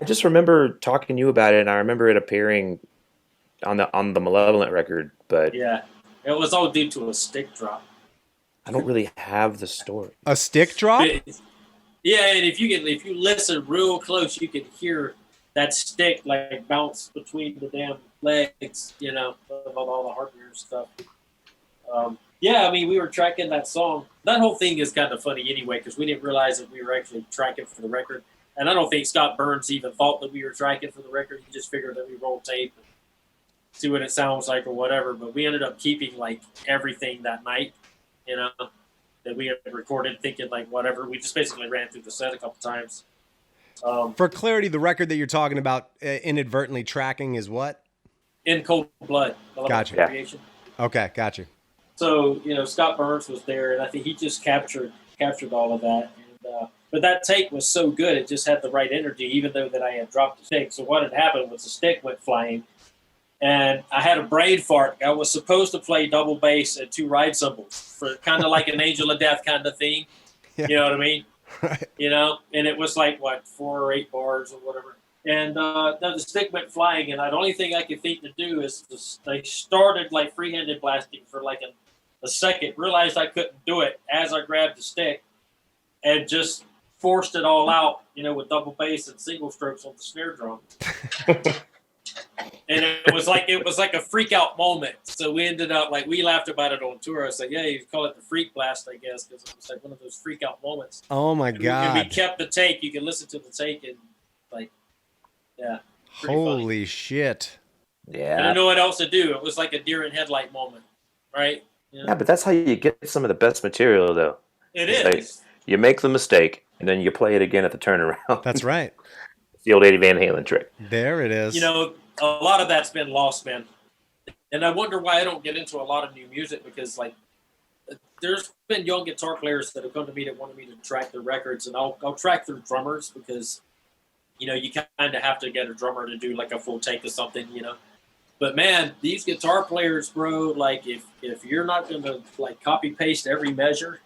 just remember talking to you about it, and I remember it appearing on the Malevolent record. But yeah, it was all due to a stick drop. I don't really have the story. A stick drop? Yeah, and if you listen real close, you can hear that stick bounce between the damn legs, of all the hardware stuff. Yeah, I mean, we were tracking that song. That whole thing is kind of funny anyway, because we didn't realize that we were actually tracking for the record. And I don't think Scott Burns even thought that we were tracking for the record. He just figured that we roll tape and see what it sounds like or whatever. But we ended up keeping everything that night, that we had recorded, thinking whatever. We just basically ran through the set a couple times. For clarity, the record that you're talking about inadvertently tracking is what? In Cold Blood. Gotcha. Creation. Okay, gotcha. So, Scott Burns was there, and I think he just captured all of that. And, but that take was so good, it just had the right energy, even though that I had dropped the stick. So what had happened was the stick went flying, and I had a brain fart. I was supposed to play double bass and 2 ride cymbals for kind of like an Angel of Death kind of thing. Yeah. You know what I mean? Right. You know, and it was like, what, 4 or 8 bars or whatever. And the stick went flying, and the only thing I could think to do is they started like free-handed blasting for like a second, realized I couldn't do it as I grabbed the stick, and just forced it all out, you know, with double bass and single strokes on the snare drum. And it was like a freak out moment. So we ended up like, we laughed about it on tour. I was like, yeah, you call it the freak blast, I guess, because it was like one of those freak out moments. Oh my And God. we kept the take. You can listen to the take and like, yeah. Holy shit. Yeah. I didn't know what else to do. It was like a deer in headlight moment, right? You know? Yeah, but that's how you get some of the best material, though. It It's is. like, you make the mistake, and then you play it again at the turnaround. That's right. It's the old Eddie Van Halen trick. There it is. You know, a lot of that's been lost, man. And I wonder why I don't get into a lot of new music, because like there's been young guitar players that have come to me that wanted me to track their records, and I'll track their drummers, because you know you kind of have to get a drummer to do like a full take of something, you know. But man, these guitar players, bro, like if you're not gonna like copy paste every measure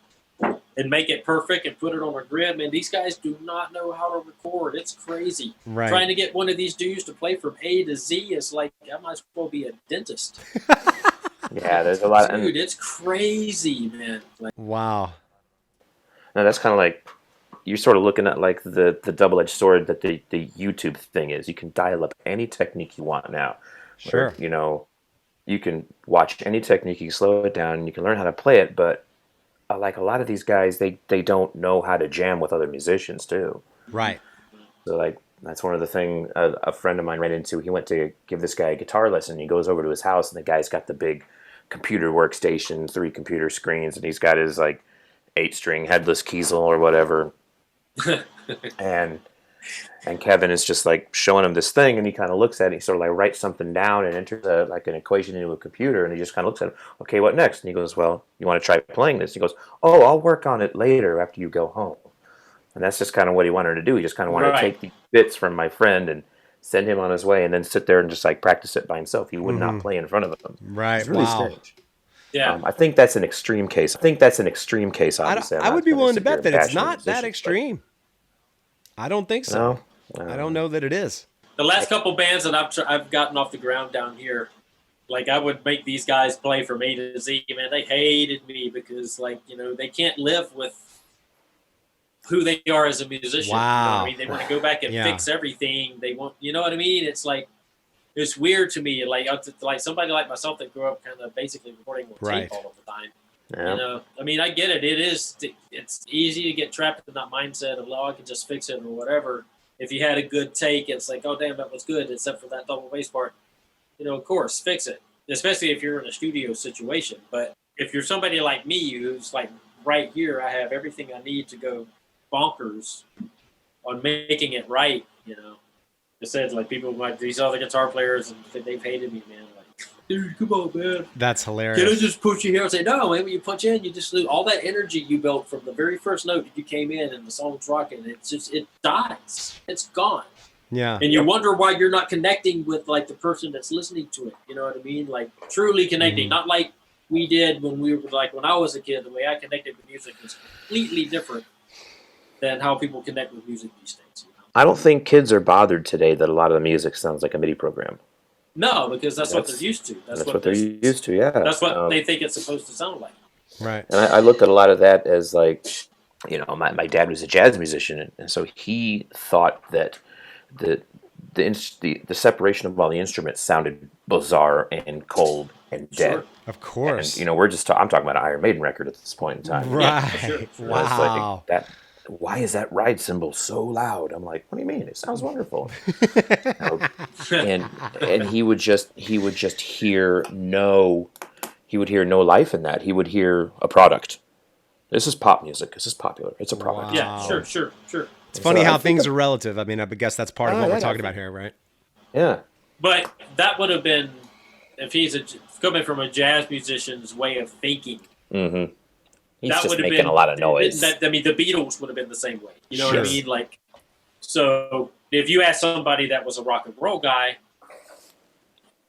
and make it perfect and put it on a grid, man, these guys do not know how to record. It's crazy. Right. Trying to get one of these dudes to play from A to Z is like, I might as well be a dentist. Yeah, there's a lot. Dude, it's crazy, man. Like, Wow. No, that's kind of like you're sort of looking at like the double-edged sword that the YouTube thing is. You can dial up any technique you want now. Sure. Or, you know, you can watch any technique, you can slow it down, and you can learn how to play it. But like a lot of these guys, they don't know how to jam with other musicians too. Right. So like that's one of the things a friend of mine ran into. He went to give this guy a guitar lesson. He goes over to his house, and the guy's got the big computer workstation, 3 computer screens, and he's got his like 8-string headless Kiesel or whatever. and Kevin is just like showing him this thing, and he kind of looks at it. He sort of like writes something down and enters like an equation into a computer, and he just kind of looks at him. Okay, what next? And he goes, "Well, you want to try playing this?" He goes, "Oh, I'll work on it later after you go home." And that's just kind of what he wanted to do. He just kind of wanted to take these bits from my friend and send him on his way, and then sit there and just like practice it by himself. He would not play in front of him. Right. It's really Wow. strange. yeah. I think that's an extreme case. Obviously, I would be willing to bet that it's not that extreme. I don't think so. No, I don't know that it is. The last couple bands that I've gotten off the ground down here, like I would make these guys play from A to Z, man. They hated me because, like, you know, they can't live with who they are as a musician. Wow. You know what I mean? They want to go back and fix everything. They want, you know what I mean? It's like, it's weird to me. Like somebody like myself that grew up kind of basically recording with tape all of the time. Yeah. You know, I mean, I get it. It's easy to get trapped in that mindset of, oh, I can just fix it or whatever. If you had a good take, it's like, oh, damn, that was good, except for that double bass part. You know, of course, fix it, especially if you're in a studio situation. But if you're somebody like me who's like right here, I have everything I need to go bonkers on making it right, you know. I said, like, people like these other guitar players, and they've hated me, man. Like, dude, come on, man. That's hilarious. Can I just push you here and say, no, man, when you punch in, you just lose all that energy you built from the very first note that you came in and the song's rocking. It's just, it dies. It's gone. Yeah. And you wonder why you're not connecting with, like, the person that's listening to it. You know what I mean? Like, truly connecting. Not like we did when we were, like, when I was a kid. The way I connected with music was completely different than how people connect with music these days. You know? I don't think kids are bothered today that a lot of the music sounds like a MIDI program. No, because that's what they're used to. That's what they're used to, yeah. That's what they think it's supposed to sound like. Right. And I looked at a lot of that as like, you know, my dad was a jazz musician, and so he thought that the separation of all the instruments sounded bizarre and cold and dead. Sure. Of course. And, you know, I'm talking about an Iron Maiden record at this point in time. Right. Yeah, for sure. Wow. It's like that. Why is that ride cymbal so loud? I'm like, what do you mean? It sounds wonderful. and he would just hear no life in that. He would hear a product. This is pop music. This is popular. It's a product. Yeah, sure. It's funny how things are relative. I mean, I guess that's part of what we're yeah, talking about here, right? Yeah. But that would have been, if he's coming from a jazz musician's way of thinking. Mm-hmm. He's That just would have making been a lot of noise. the Beatles would have been the same way. You know what I Sure. mean? Like, so if you ask somebody that was a rock and roll guy,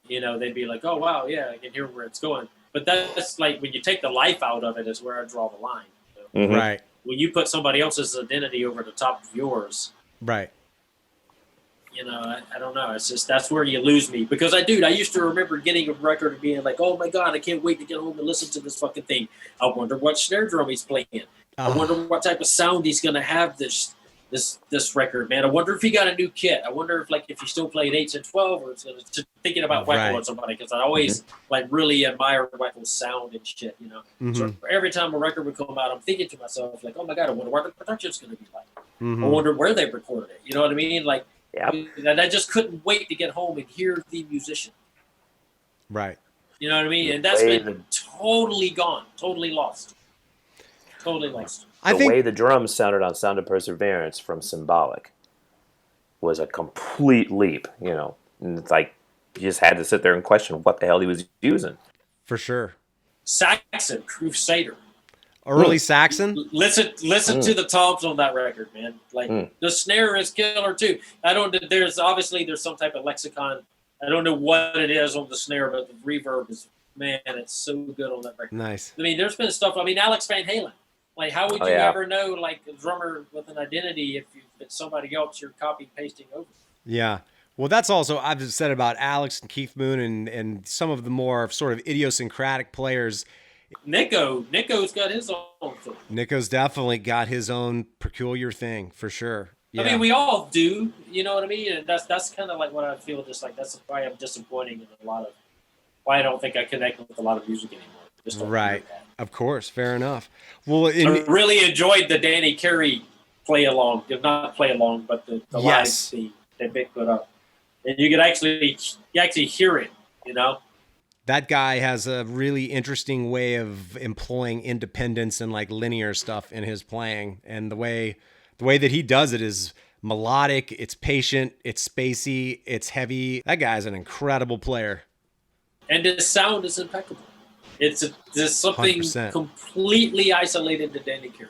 you know, they'd be like, "Oh wow, yeah, I can hear where it's going." But that's like when you take the life out of it, is where I draw the line. Mhm. Right. when you put somebody else's identity over the top of yours, right. I don't know. It's just that's where you lose me because I used to remember getting a record and being like, oh my god, I can't wait to get home and listen to this fucking thing. I wonder what snare drum he's playing. I wonder what type of sound he's gonna have this record, man. I wonder if he got a new kit. I wonder if he still played 8s and 12 or just thinking about Weckl or somebody because I always really admire Weckl sound and shit, So every time a record would come out, I'm thinking to myself like, oh my god, I wonder what the production's gonna be like. I wonder where they recorded it. You know what I mean? Like. Yep. And I just couldn't wait to get home and hear the musician. Right. You know what I mean? And that's been totally gone, totally lost. Totally lost. The way the drums sounded on Sound of Perseverance from Symbolic was a complete leap, And it's like you just had to sit there and question what the hell he was using. For sure. Saxon, Crusader. Early Saxon. Listen to the toms on that record, man. Like the snare is killer too. There's some type of lexicon. I don't know what it is on the snare, but the reverb is, man, it's so good on that record. Nice. I mean, there's been stuff. I mean, Alex Van Halen. Like, how would you ever know, like, a drummer with an identity if it's somebody else you're copy pasting over? Yeah. Well, that's also I've said about Alex and Keith Moon and some of the more sort of idiosyncratic players. Nico's got his own thing. Nico's definitely got his own peculiar thing for sure. Yeah. I mean, we all do. You know what I mean? And that's kind of like what I feel. Just like that's why I'm disappointing in a lot of why I don't think I connect with a lot of music anymore. Just right. Of course. Fair enough. Well, I really enjoyed the Danny Carey play along. Not play along, but the live theme that Vic put up, and you could actually hear it. That guy has a really interesting way of employing independence and like linear stuff in his playing. And the way that he does it is melodic, it's patient, it's spacey, it's heavy. That guy's an incredible player. And his sound is impeccable. There's something 100%. Completely isolated to Danny Carey.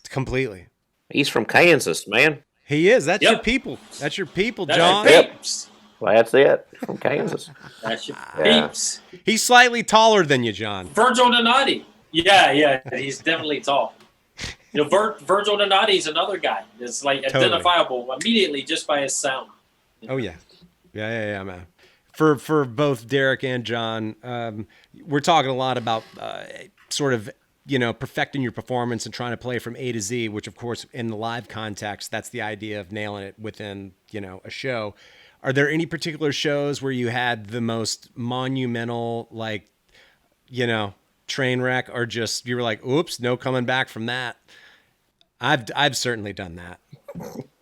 Completely. He's from Kansas, man. He is. That's your people. That's your people, John. Peeps. Well, that's it. From Kansas. That's your peeps. He's slightly taller than you, John. Virgil Donati. Yeah. He's definitely tall. Virgil Donati's another guy that's like identifiable immediately just by his sound. Oh, yeah. Yeah, man. For both Derek and John, we're talking a lot about sort of, perfecting your performance and trying to play from A to Z, which, of course, in the live context, that's the idea of nailing it within, a show. Are there any particular shows where you had the most monumental, like, train wreck, or just you were like, oops, no coming back from that? I've certainly done that.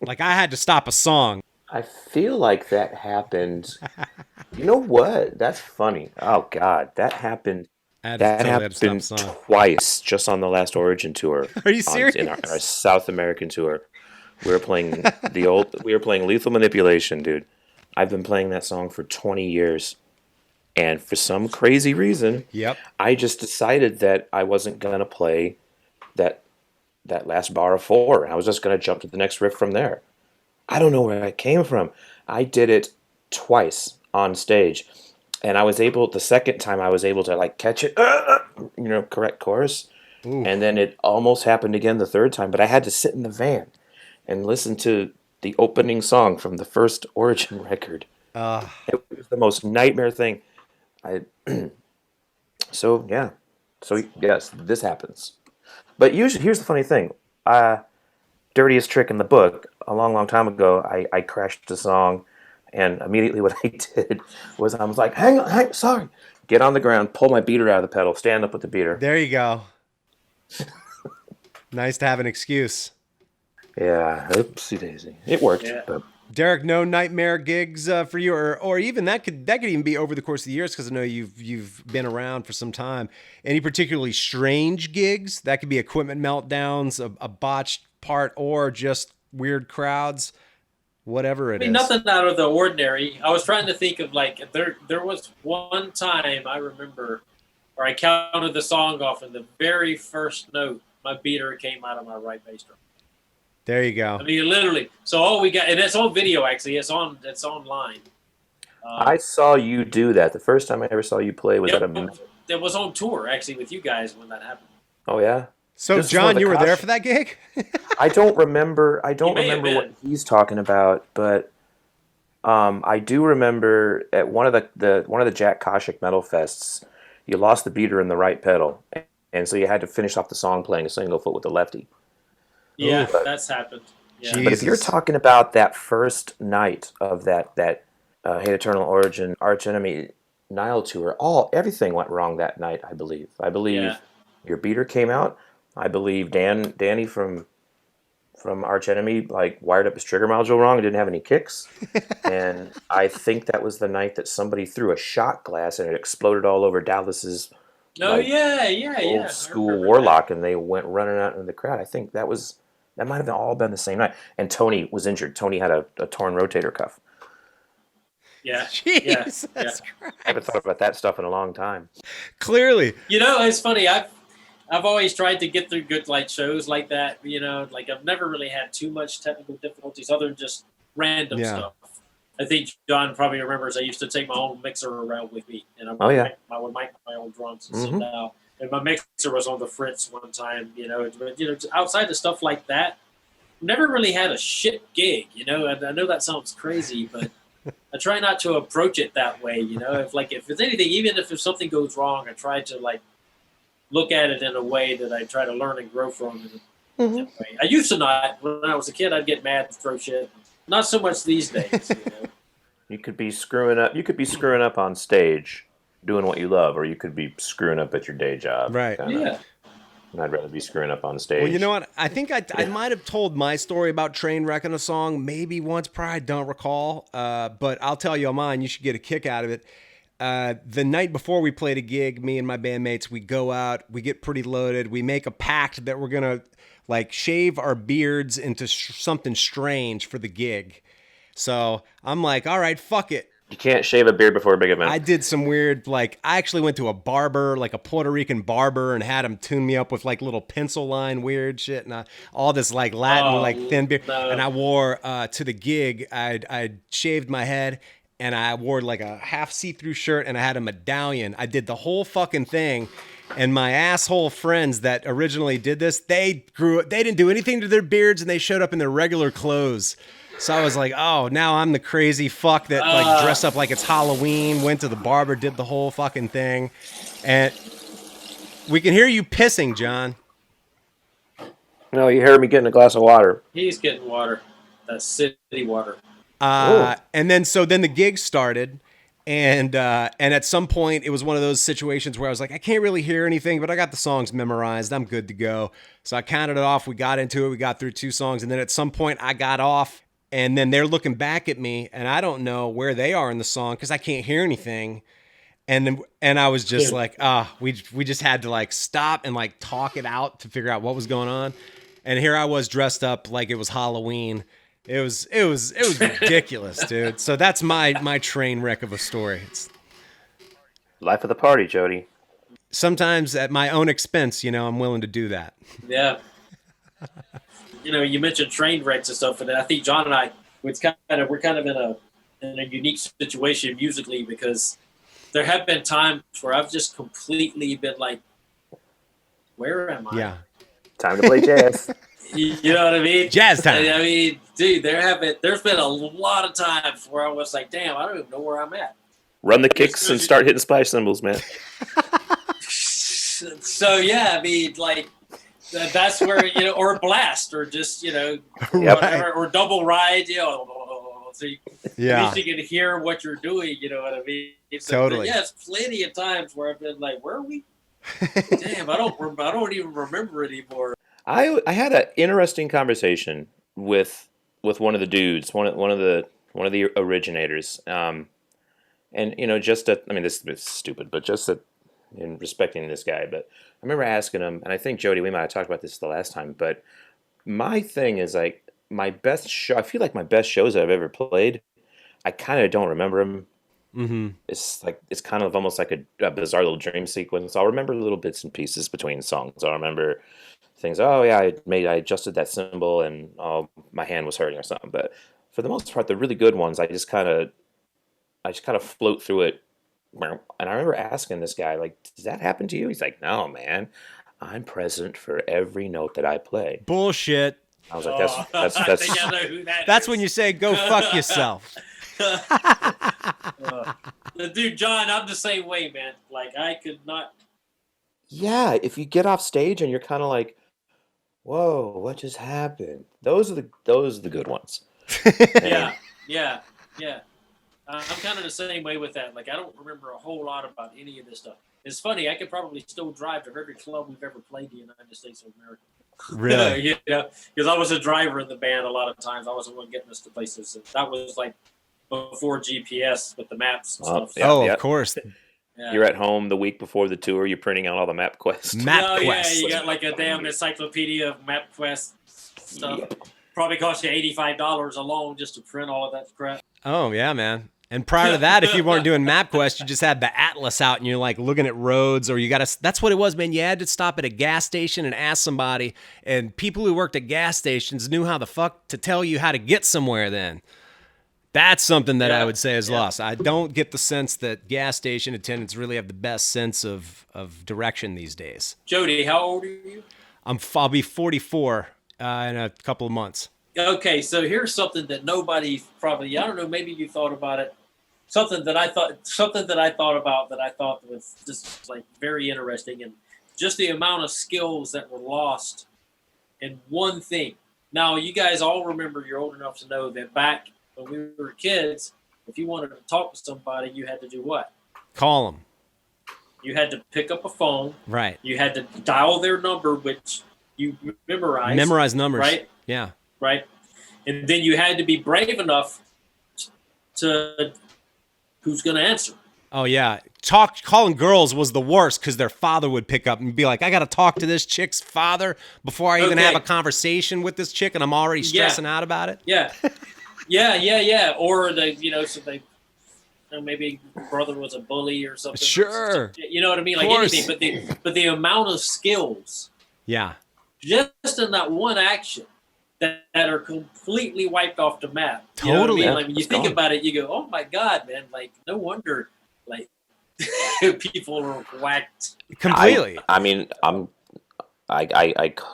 Like, I had to stop a song. I feel like that happened. You know what? That's funny. Oh God, that happened. That happened twice, just on the last Origin tour. Are you serious? In our South American tour, we were playing Lethal Manipulation, dude. I've been playing that song for 20 years, and for some crazy reason, I just decided that I wasn't gonna play that last bar of 4. I was just gonna jump to the next riff from there. I don't know where it came from. I did it twice on stage, and the second time I was able to like catch it, correct chorus. Ooh. And then it almost happened again the third time, but I had to sit in the van and listen to the opening song from the first Origin record. It was the most nightmare thing. So yes, this happens. But usually, here's the funny thing. Dirtiest trick in the book, a long time ago, I crashed the song, and immediately what I did was I was like, hang on, sorry. Get on the ground, pull my beater out of the pedal, stand up with the beater. There you go. Nice to have an excuse. Yeah, oopsie daisy. It worked. Yeah. But. Derek, no nightmare gigs for you, or even that could even be over the course of the years, because I know you've been around for some time. Any particularly strange gigs? That could be equipment meltdowns, a botched part, or just weird crowds, whatever it is. Nothing out of the ordinary. I was trying to think of like there was one time I remember where I counted the song off, and the very first note, my beater came out of my right bass drum. There you go. I mean, literally. So all we got, and it's on video actually. It's online. I saw you do that. The first time I ever saw you play was at a. It was on tour actually with you guys when that happened. Oh yeah. So, This is more John, the you were there caution. for that gig? I don't remember. I don't may have remember what been. he's talking about, but I do remember at one of the Jack Koshik metal fests, you lost the beater in the right pedal, and so you had to finish off the song playing a single foot with the lefty. Yeah, Oof. that's happened. Yeah. But if you're Jesus. talking about that first night of that Hate Eternal Origin Arch Enemy Nile tour, everything went wrong that night. I believe. I Yeah. believe your beater came out. I believe Danny from Arch Enemy like wired up his trigger module wrong and didn't have any kicks. And I think that was the night that somebody threw a shot glass and it exploded all over Dallas's Oh like yeah, yeah, old yeah. I school remember warlock, and they went running out into the crowd. I think that might have all been the same night. And Tony was injured. Tony had a torn rotator cuff. Yeah, Jesus yeah. Christ. I haven't thought about that stuff in a long time. Clearly. You know, it's funny. I've always tried to get through good like shows like that. You know, like I've never really had too much technical difficulties other than just random stuff. I think John probably remembers I used to take my own mixer around with me, and I would mic my own drums and sit down. And my mixer was on the fritz one time. But outside of stuff like that, never really had a shit gig. I know that sounds crazy, but I try not to approach it that way. If it's anything, even if something goes wrong, I try to like look at it in a way that I try to learn and grow from. That way. I used to not. When I was a kid, I'd get mad and throw shit. Not so much these days. You could be screwing up. You could be screwing up on stage, doing what you love, or you could be screwing up at your day job. Right. Kinda. Yeah. And I'd rather be screwing up on stage. Well, you know what? I think I might have told my story about train wrecking a song maybe once, probably don't recall. But I'll tell you mine. You should get a kick out of it. The night before we played a gig, me and my bandmates, we go out, we get pretty loaded. We make a pact that we're going to like shave our beards into something strange for the gig. So I'm like, all right, fuck it. You can't shave a beard before a big event. I did some weird, like, I actually went to a barber, like a Puerto Rican barber, and had him tune me up with like little pencil line weird shit and all this like Latin, like thin beard. No. And I wore to the gig, I'd shaved my head and I wore like a half see-through shirt and I had a medallion. I did the whole fucking thing. And my asshole friends that originally did this, they didn't do anything to their beards and they showed up in their regular clothes. So I was like, oh, now I'm the crazy fuck that like dressed up like it's Halloween, went to the barber, did the whole fucking thing. And we can hear you pissing, John. No, you heard me getting a glass of water. He's getting water. That's city water. And then the gig started. And at some point, it was one of those situations where I was like, I can't really hear anything, but I got the songs memorized. I'm good to go. So I counted it off. We got into it. We got through 2 songs. And then at some point, I got off. And then they're looking back at me. And I don't know where they are in the song because I can't hear anything. And I was just like, we just had to like stop and like talk it out to figure out what was going on. And here I was dressed up like it was Halloween. It was ridiculous, dude. So that's my train wreck of a story. It's Life of the party, Jody. sometimes at my own expense, I'm willing to do that. Yeah. You mentioned train wrecks and stuff, and I think John and I, we're kind of in a unique situation musically because there have been times where I've just completely been like, where am I? Yeah. Time to play jazz. You know what I mean? Jazz time. I mean, dude, there's been a lot of times where I was like, damn, I don't even know where I'm at. Run the kicks and start hitting splash cymbals, man. So yeah, I mean, like that's where or blast, or just whatever, or double ride, So at least you can hear what you're doing. You know what I mean? So, Totally. Yeah, it's plenty of times where I've been like, where are we? Damn, I don't even remember anymore. I had an interesting conversation with one of the dudes, one of the originators, and this is stupid, but just in respecting this guy. But I remember asking him, and I think Jody, we might have talked about this the last time, but my thing is like my best show. I feel like my best shows that I've ever played, I kind of don't remember them. Mm-hmm. It's kind of almost like a bizarre little dream sequence. I'll remember little bits and pieces between songs. I'll remember things. Oh yeah, I adjusted that cymbal and my hand was hurting or something. But for the most part, the really good ones, I just kind of float through it. And I remember asking this guy, like, does that happen to you? He's like, no, man. I'm present for every note that I play. Bullshit. I was like, that's I think I know who That's is. when you say, go fuck yourself. Dude, John, I'm the same way, man. Like, I could not. Yeah, if you get off stage and you're kind of like, whoa, what just happened? Those are the good ones. Yeah, yeah, yeah. I'm kind of the same way with that. Like, I don't remember a whole lot about any of this stuff. It's funny. I could probably still drive to every club we've ever played in the United States of America. Really? You know, because I was a driver in the band a lot of times. I was the one getting us to places. And that was like before GPS with the maps and stuff. Yeah, of course. Yeah. You're at home the week before the tour. You're printing out all the map quests. Map quests. Yeah, you got like a damn encyclopedia of map quest stuff. Yep. Probably cost you $85 alone just to print all of that crap. Oh, yeah, man. And prior to that, if you weren't doing MapQuest, you just had the atlas out and you're like looking at roads, or you got to, that's what it was, man. You had to stop at a gas station and ask somebody, and people who worked at gas stations knew how the fuck to tell you how to get somewhere then. That's something that I would say is lost. I don't get the sense that gas station attendants really have the best sense of direction these days. Jody, how old are you? I'll be 44 in a couple of months. Okay, so here's something that nobody probably, I don't know, maybe you thought about it. Something that I thought about that I thought was just like very interesting, and just the amount of skills that were lost in one thing. Now, you guys all remember, you're old enough to know that back when we were kids, if you wanted to talk to somebody, you had to do what? Call them. You had to pick up a phone. Right. You had to dial their number, which you memorized. Memorize numbers. Right? Yeah. Right? And then you had to be brave enough to who's going to answer. Oh, yeah. Calling girls was the worst because their father would pick up and be like, I got to talk to this chick's father before I even have a conversation with this chick, and I'm already stressing out about it. Yeah. Yeah. Or, maybe brother was a bully or something. Sure. You know what I mean? Like anything. But the amount of skills. Yeah. Just in that one action that are completely wiped off the map. Totally. You know what I mean? Like when you think about it, you go, oh my God, man, like no wonder like people are whacked. Completely. I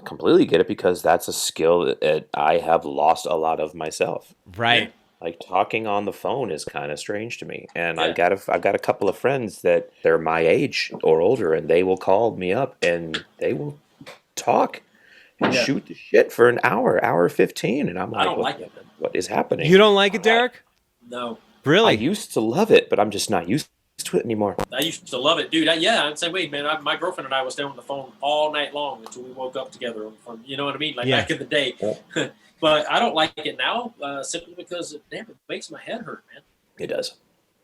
completely get it, because that's a skill that I have lost a lot of myself. Right. Yeah. Like talking on the phone is kind of strange to me, and I've got a couple of friends that they're my age or older, and they will call me up and they will talk and shoot the shit for an hour 15, and I'm like, I don't like it. What is happening? You don't like it, Derek? No. Really? I used to love it, but I'm just not used to it anymore. I used to love it, dude. I'm the same way, man. My girlfriend and I was staying on the phone all night long until we woke up together. You know what I mean? Like back in the day. Yeah. But I don't like it now simply because it makes my head hurt, man. It does.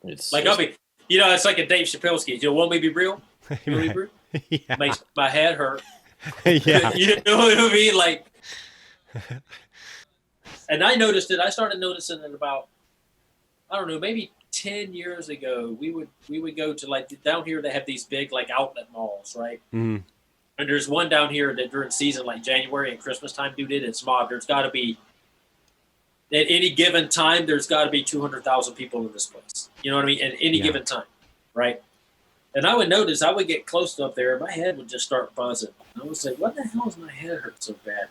It's it's like a Dave Chappelle skit. You want me to be real? You want me to be real? Yeah. Makes my head hurt. Yeah. You know what I mean? Like, and I noticed it. I started noticing it about, I don't know, maybe 10 years ago. We would go to, like, down here they have these big like outlet malls, right? Mm. And there's one down here that during season, like January and Christmas time, dude, it's mobbed. There's got to be, at any given time, there's got to be 200,000 people in this place. You know what I mean? At any given time, right? And I would notice, I would get close up there, and my head would just start buzzing. I would say, what the hell is my head hurt so bad?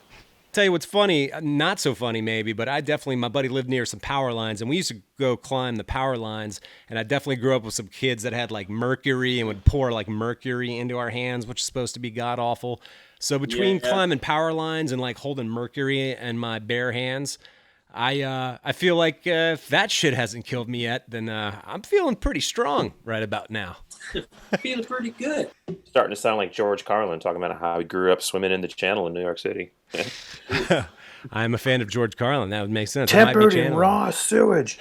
Tell you what's funny, not so funny maybe, but my buddy lived near some power lines, and we used to go climb the power lines, and I definitely grew up with some kids that had like mercury and would pour like mercury into our hands, which is supposed to be god awful. So between climbing power lines and like holding mercury in my bare hands, I feel like if that shit hasn't killed me yet, then I'm feeling pretty strong right about now. Feeling pretty good. Starting to sound like George Carlin talking about how he grew up swimming in the channel in New York City. I'm a fan of George Carlin. That would make sense. Tempered in raw sewage.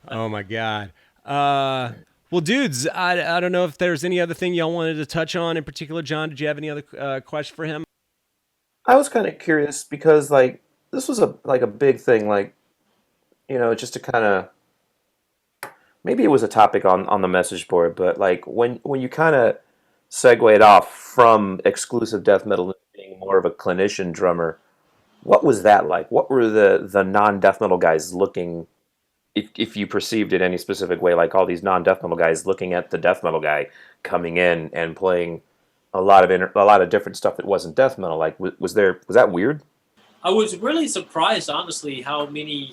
Oh, my God. Well, dudes, I don't know if there's any other thing y'all wanted to touch on in particular. John, did you have any other question for him? I was kind of curious because, like, this was a big thing, like, just to kind of, maybe it was a topic on the message board, but like when you kind of segued off from exclusive death metal to being more of a clinician drummer, what was that like? What were the non-death metal guys looking, if you perceived it any specific way, like all these non-death metal guys looking at the death metal guy coming in and playing a lot of different stuff that wasn't death metal. Like, was that weird? I was really surprised, honestly, how there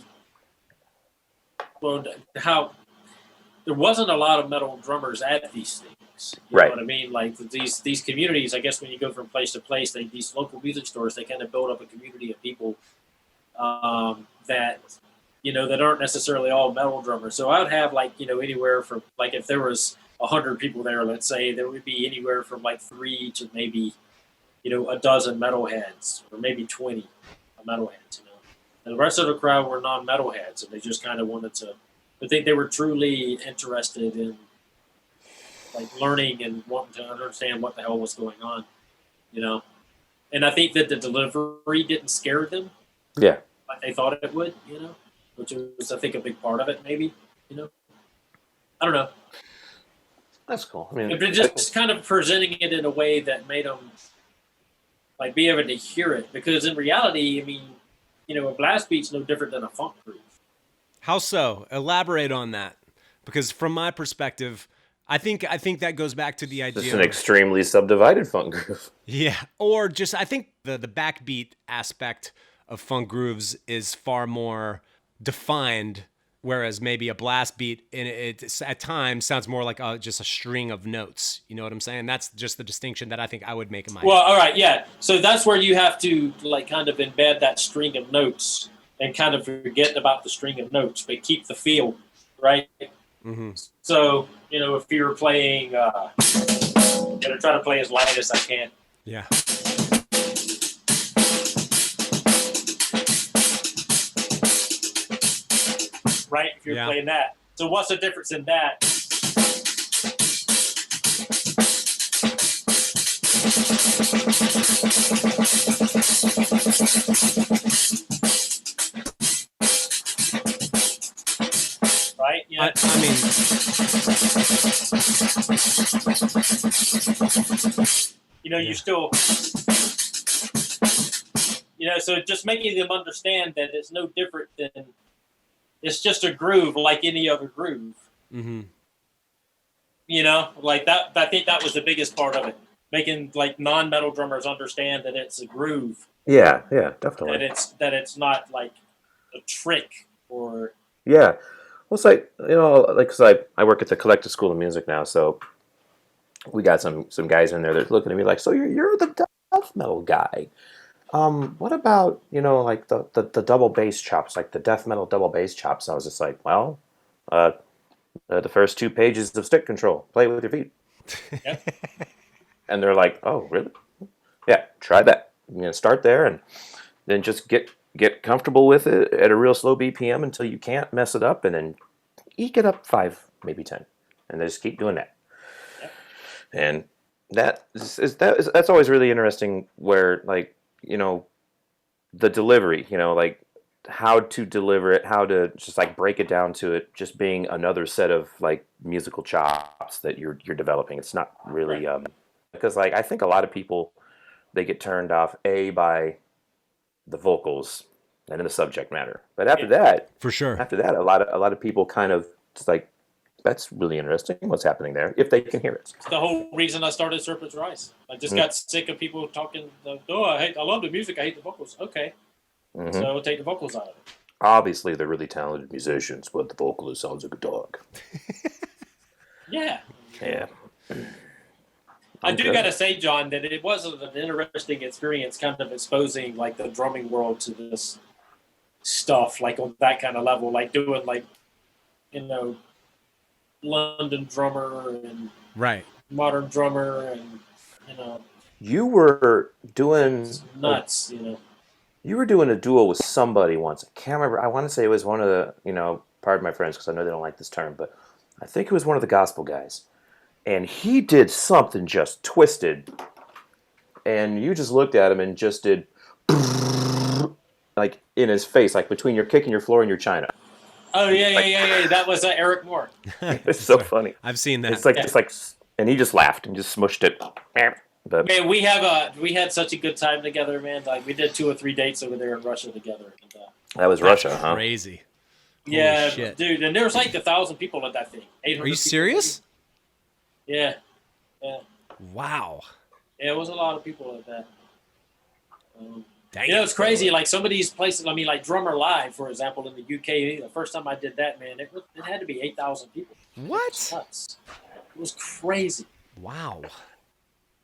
wasn't a lot of metal drummers at these things. You know what I mean? Like these communities, I guess when you go from place to place, these local music stores, they kind of build up a community of people that, that aren't necessarily all metal drummers. So I would have anywhere from if there was 100 people there, let's say, there would be anywhere from 3 to maybe, a dozen metalheads or maybe 20 metalheads, And the rest of the crowd were non-metalheads, and they just kind of wanted to, I think they were truly interested in learning and wanting to understand what the hell was going on, And I think that the delivery didn't scare them. Yeah. Like they thought it would, which was, I think, a big part of it, maybe, I don't know. That's cool. I mean, but just kind of presenting it in a way that made them be able to hear it, because in reality, I mean, a blast beat's no different than a funk groove. How so? Elaborate on that, because from my perspective, I think that goes back to the idea. It's an extremely subdivided funk groove. Yeah, or just I think the backbeat aspect of funk grooves is far more defined. Whereas maybe a blast beat it at times sounds more like just a string of notes. You know what I'm saying? That's just the distinction that I think I would make in my head. Well, all right, yeah. So that's where you have to kind of embed that string of notes and kind of forget about the string of notes, but keep the feel, right? Mm-hmm. So, if you're playing, I'm going to try to play as light as I can. Yeah. Right? If you're playing that. So what's the difference in that? Right? Yeah. I mean, you still, so just making them understand that it's no different than, it's just a groove like any other groove. Mm-hmm. That. I think that was the biggest part of it, making non-metal drummers understand that it's a groove. Yeah, definitely. That it's not like a trick or. Yeah, well, it's cause I work at the Collective School of Music now, so we got some guys in there that are looking at me like, so you're the death metal guy. What about, the double bass chops, like the death metal double bass chops? I was just like, well, the first 2 pages of stick control, play with your feet. Yeah. And they're like, oh, really? Yeah, try that. Start there and then just get comfortable with it at a real slow BPM until you can't mess it up, and then eke it up 5, maybe 10, and then just keep doing that. Yeah. And that's always really interesting where, the delivery, how to deliver it, how to just break it down to it just being another set of musical chops that you're developing. It's not really because I think a lot of people, they get turned off by the vocals and in the subject matter, but after that, for sure, a lot of people kind of just that's really interesting what's happening there if they can hear it. It's the whole reason I started Serpent's Rise. I just got sick of people talking, I love the music, I hate the vocals. Okay. Mm-hmm. So I'll take the vocals out of it. Obviously, they're really talented musicians, but the vocalist sounds like a dog. Yeah. Yeah. I do got to say, John, that it was an interesting experience kind of exposing the drumming world to this stuff, on that kind of level, doing London drummer and modern drummer, and you were doing nuts. You were doing a duel with somebody once. I can't remember. I want to say it was one of the pardon my friends because I know they don't like this term, but I think it was one of the gospel guys, and he did something just twisted, and you just looked at him and just did in his face, between your kick and your floor and your china. Oh yeah. That was Eric Moore. It's so funny. I've seen that. It's and he just laughed and just smushed it. But, man, we had such a good time together, man. We did 2 or 3 dates over there in Russia together. And, that was Russia, huh? Crazy. Yeah, dude. And there was 1,000 people at that thing. Are you serious? Yeah. Wow. Yeah, it was a lot of people at that. Damn, you know, it's crazy. Like some of these places, I mean, like Drummer Live, for example, in the UK, the first time I did that, man, it had to be 8,000 people. What? It was nuts. It was crazy. Wow.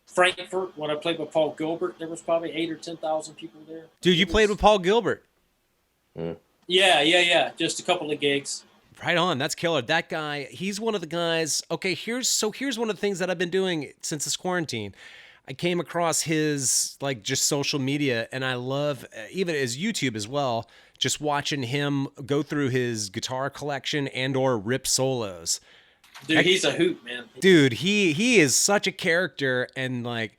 Frankfurt, when I played with Paul Gilbert, there was probably 8,000 or 10,000 people there. Dude, you played with Paul Gilbert. Yeah. Just a couple of gigs. Right on. That's killer. That guy, he's one of the guys. Okay, here's one of the things that I've been doing since this quarantine. I came across his like just social media, and I love even his YouTube as well. Just watching him go through his guitar collection and or rip solos. Dude, he's a hoot, man. Dude, he is such a character, and like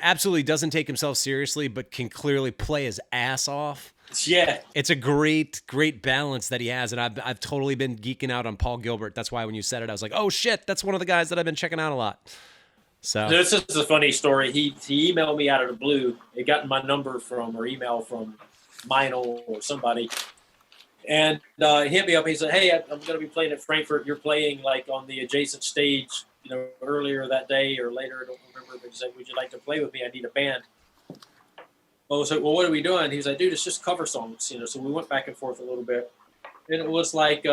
absolutely doesn't take himself seriously, but can clearly play his ass off. Yeah, it's a great balance that he has, and I've totally been geeking out on Paul Gilbert. That's why when you said it, I was like, oh shit, that's one of the guys that I've been checking out a lot. So this is a funny story. He emailed me out of the blue. He got my number or email from Meinl or somebody, and he hit me up. He said, "Hey, I'm going to be playing at Frankfurt. You're playing like on the adjacent stage, you know, earlier that day or later. I don't remember." But he said, "Would you like to play with me? I need a band." I was like, "Well, what are we doing?" He's like, "Dude, it's just cover songs, you know." So we went back and forth a little bit, and it was like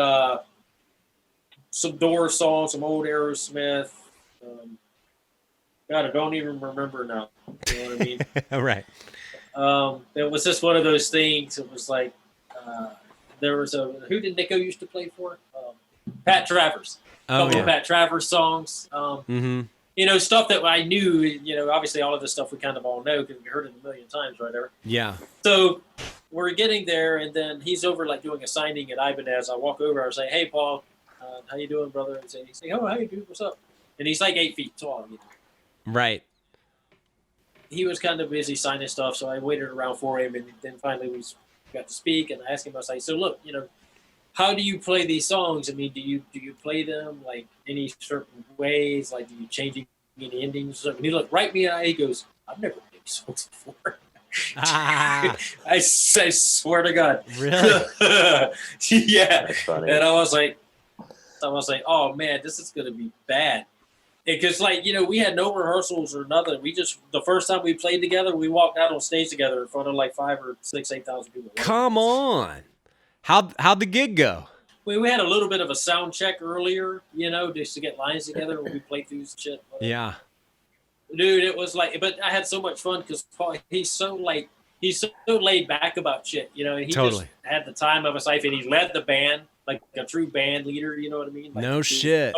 some Doors songs, some old Aerosmith. God, I don't even remember now. You know what I mean? Right. It was just one of those things. It was like there was who did Nico used to play for? Pat Travers. Oh, yeah. Pat Travers songs. You know, stuff that I knew. You know, obviously all of this stuff we kind of all know because we heard it a million times, right there. Yeah. So we're getting there, and then he's over like doing a signing at Ibanez. I walk over, I say, "Hey, Paul, how you doing, brother?" And he's like, "Oh, hey, dude, what's up?" And he's like 8 feet tall. You know? Right. He was kind of busy signing stuff, so I waited around for him, and then finally we got to speak. And I asked him, I was like, "So look, you know, how do you play these songs? I mean, do you play them like any certain ways? Like, do you change any endings?" And he looked right me in the eye. He goes, "I've never played songs before." I swear to God. Really? Yeah. That's funny. And I was like, "Oh man, this is gonna be bad." Because, like, you know, we had no rehearsals or nothing. We just, the first time we played together, we walked out on stage together in front of like 5,000 or 6,000, 8,000 people. Come on. How'd the gig go? We had a little bit of a sound check earlier, you know, just to get lines together when we played through shit. Yeah. Dude, it was like, but I had so much fun because Paul, he's so laid back about shit, you know. And he Totally. just had the time of his life, and he led the band like a true band leader, you know what I mean? Like, No shit.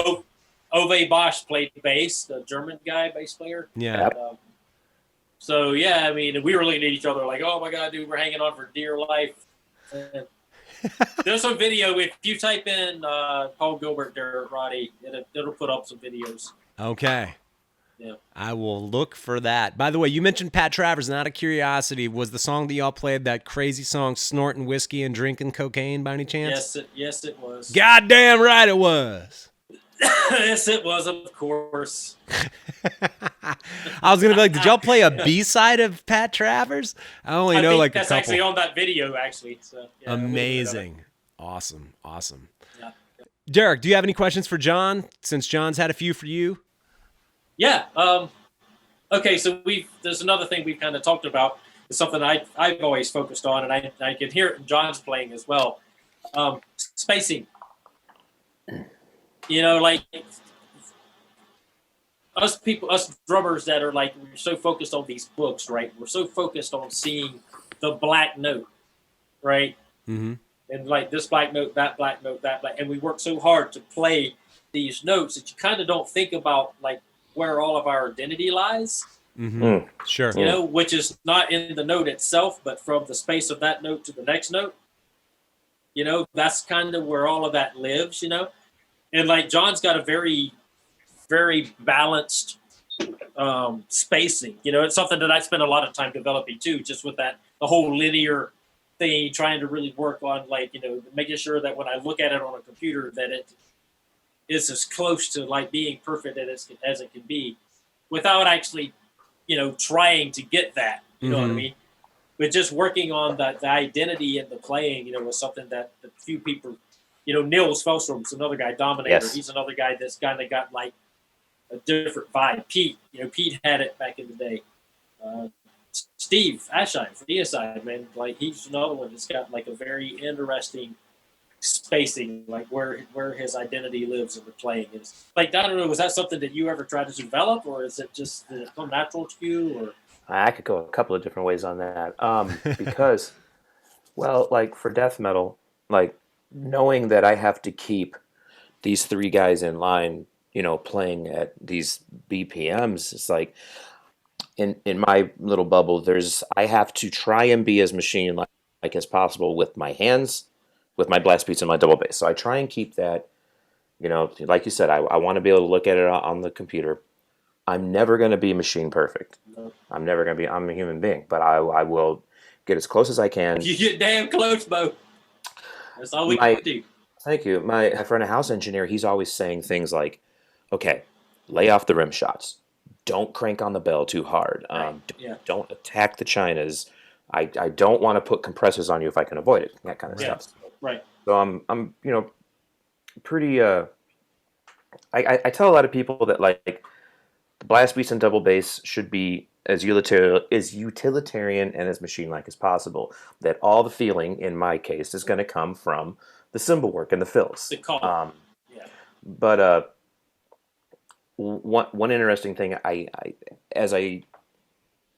Ove Bosch played bass, the German guy, bass player. Yeah. So, yeah, I mean, we were looking at each other like, "Oh, my God, dude, we're hanging on for dear life." And there's some video. If you type in Paul Gilbert there, Roddy, it'll put up some videos. Okay. Yeah. I will look for that. By the way, you mentioned Pat Travers, and out of curiosity, was the song that y'all played that crazy song, Snorting Whiskey and Drinking Cocaine, by any chance? Yes, it was. Goddamn right it was. Yes, it was, of course. I was gonna be like, did y'all play a B-side of Pat Travers? I only know think like that's a couple. actually on that video, actually. So, yeah, Amazing. Awesome. Yeah. Derek, do you have any questions for John, since John's had a few for you? Yeah. Okay, so there's another thing we've kind of talked about. It's something I've always focused on, and I can hear it in John's playing as well. Spacing. You know, like us drummers that are like, we're so focused on these books, right? We're so focused on seeing the black note, right? Mm-hmm. And like this black note, that black note, that black, and we work so hard to play these notes that you kind of don't think about like where all of our identity lies. Mm-hmm. Sure. You know, which is not in the note itself, but from the space of that note to the next note. You know, that's kind of where all of that lives, you know? And like John's got a very, very balanced spacing. You know, it's something that I spend a lot of time developing too, just with the whole linear thing, trying to really work on, like, you know, making sure that when I look at it on a computer that it is as close to like being perfect as it can be without actually, you know, trying to get that, you know what I mean? But just working on the identity and the playing, you know, was something that a few people, you know, Nils Felstrom's another guy, Dominator. Yes. He's another guy that's kind of got like a different vibe. Pete had it back in the day. Steve Ashine for ESI, man, like he's another one that's got like a very interesting spacing, like where his identity lives in the playing. Is like, I don't know, was that something that you ever tried to develop, or is it just did it come natural to you? Or I could go a couple of different ways on that. Because, well, like for death metal, like knowing that I have to keep these three guys in line, playing at these BPMs, it's like in my little bubble, I have to try and be as machine like as possible with my hands, with my blast beats and my double bass. So I try and keep that, like you said, I want to be able to look at it on the computer. I'm never going to be machine perfect. I'm a human being, but I will get as close as I can. You get damn close, Bo. That's all we can do. Thank you. My friend, a house engineer, he's always saying things like, okay, lay off the rim shots. Don't crank on the bell too hard. Don't attack the chinas. I don't want to put compressors on you if I can avoid it. That kind of stuff. Right. So I'm pretty. I tell a lot of people that like the blast beats and double bass should be as utilitarian and as machine-like as possible. That all the feeling, in my case, is going to come from the cymbal work and the fills. The call. But one interesting thing, as I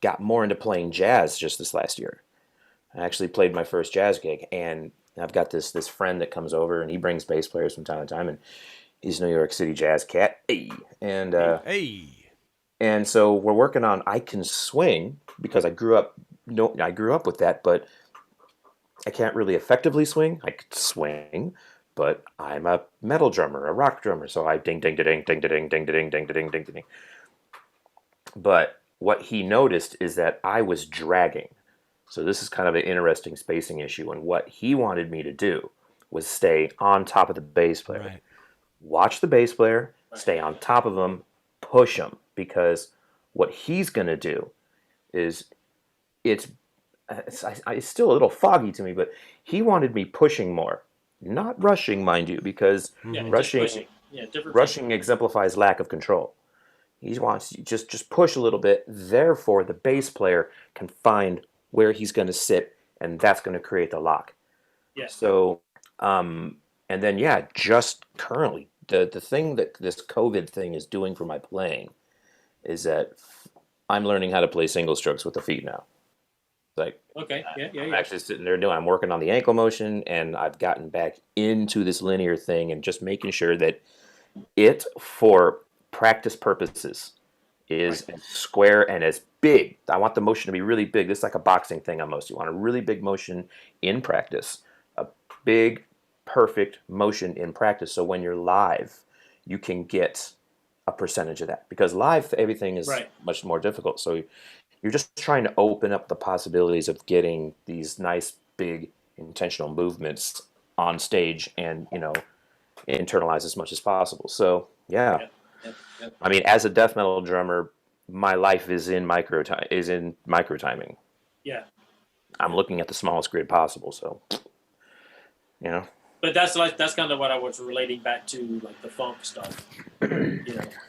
got more into playing jazz just this last year, I actually played my first jazz gig, and I've got this friend that comes over, and he brings bass players from time to time, and he's a New York City jazz cat. And so we're working on I Can Swing, because I grew up with that, but I can't really effectively swing. I could swing, but I'm a metal drummer, a rock drummer, so I ding ding ding ding ding ding ding ding ding ding ding. But what he noticed is that I was dragging. So this is kind of an interesting spacing issue, and what he wanted me to do was stay on top of the bass player. Right. Watch the bass player, stay on top of him, push him, because what he's going to do is it's still a little foggy to me, but he wanted me pushing more, not rushing, mind you, because rushing exemplifies lack of control. He wants you just push a little bit. Therefore, the bass player can find where he's going to sit, and that's going to create the lock. Yeah. So, and then just currently, the thing that this COVID thing is doing for my playing is that I'm learning how to play single strokes with the feet now. Like, okay, I'm actually sitting there I'm working on the ankle motion, and I've gotten back into this linear thing and just making sure that it, for practice purposes, is as square and as big. I want the motion to be really big. This is like a boxing thing almost. You want a really big motion in practice, a big, perfect motion in practice. So when you're live, you can get a percentage of that, because live everything is much more difficult. So you're just trying to open up the possibilities of getting these nice, big, intentional movements on stage and, internalize as much as possible. So, Yep. I mean, as a death metal drummer, my life is in micro timing. Yeah. I'm looking at the smallest grid possible, so, But that's kind of what I was relating back to, like the funk stuff,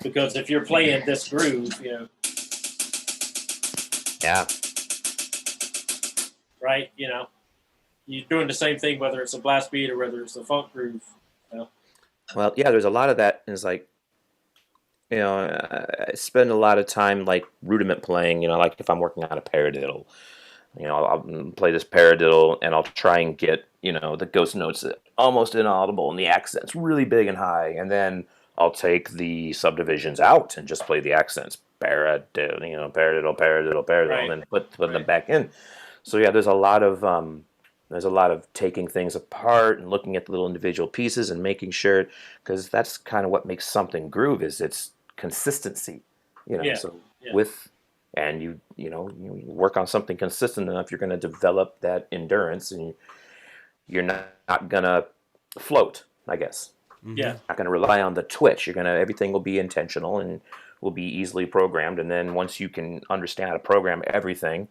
because if you're playing this groove, yeah, right, you're doing the same thing whether it's a blast beat or whether it's a funk groove. Well, yeah, there's a lot of that. It's like, I spend a lot of time like rudiment playing. Like if I'm working on a paradiddle, I'll play this paradiddle and I'll try and get the ghost notes almost inaudible and the accents really big and high, and then I'll take the subdivisions out and just play the accents, paradiddle, paradiddle, and then put them back in. So yeah, there's a lot of taking things apart and looking at the little individual pieces and making sure, because that's kind of what makes something groove, is its consistency. And you work on something consistent enough, you're going to develop that endurance, and you're not going to float, I guess. Yeah. Not going to rely on the twitch. Everything will be intentional and will be easily programmed. And then once you can understand how to program everything,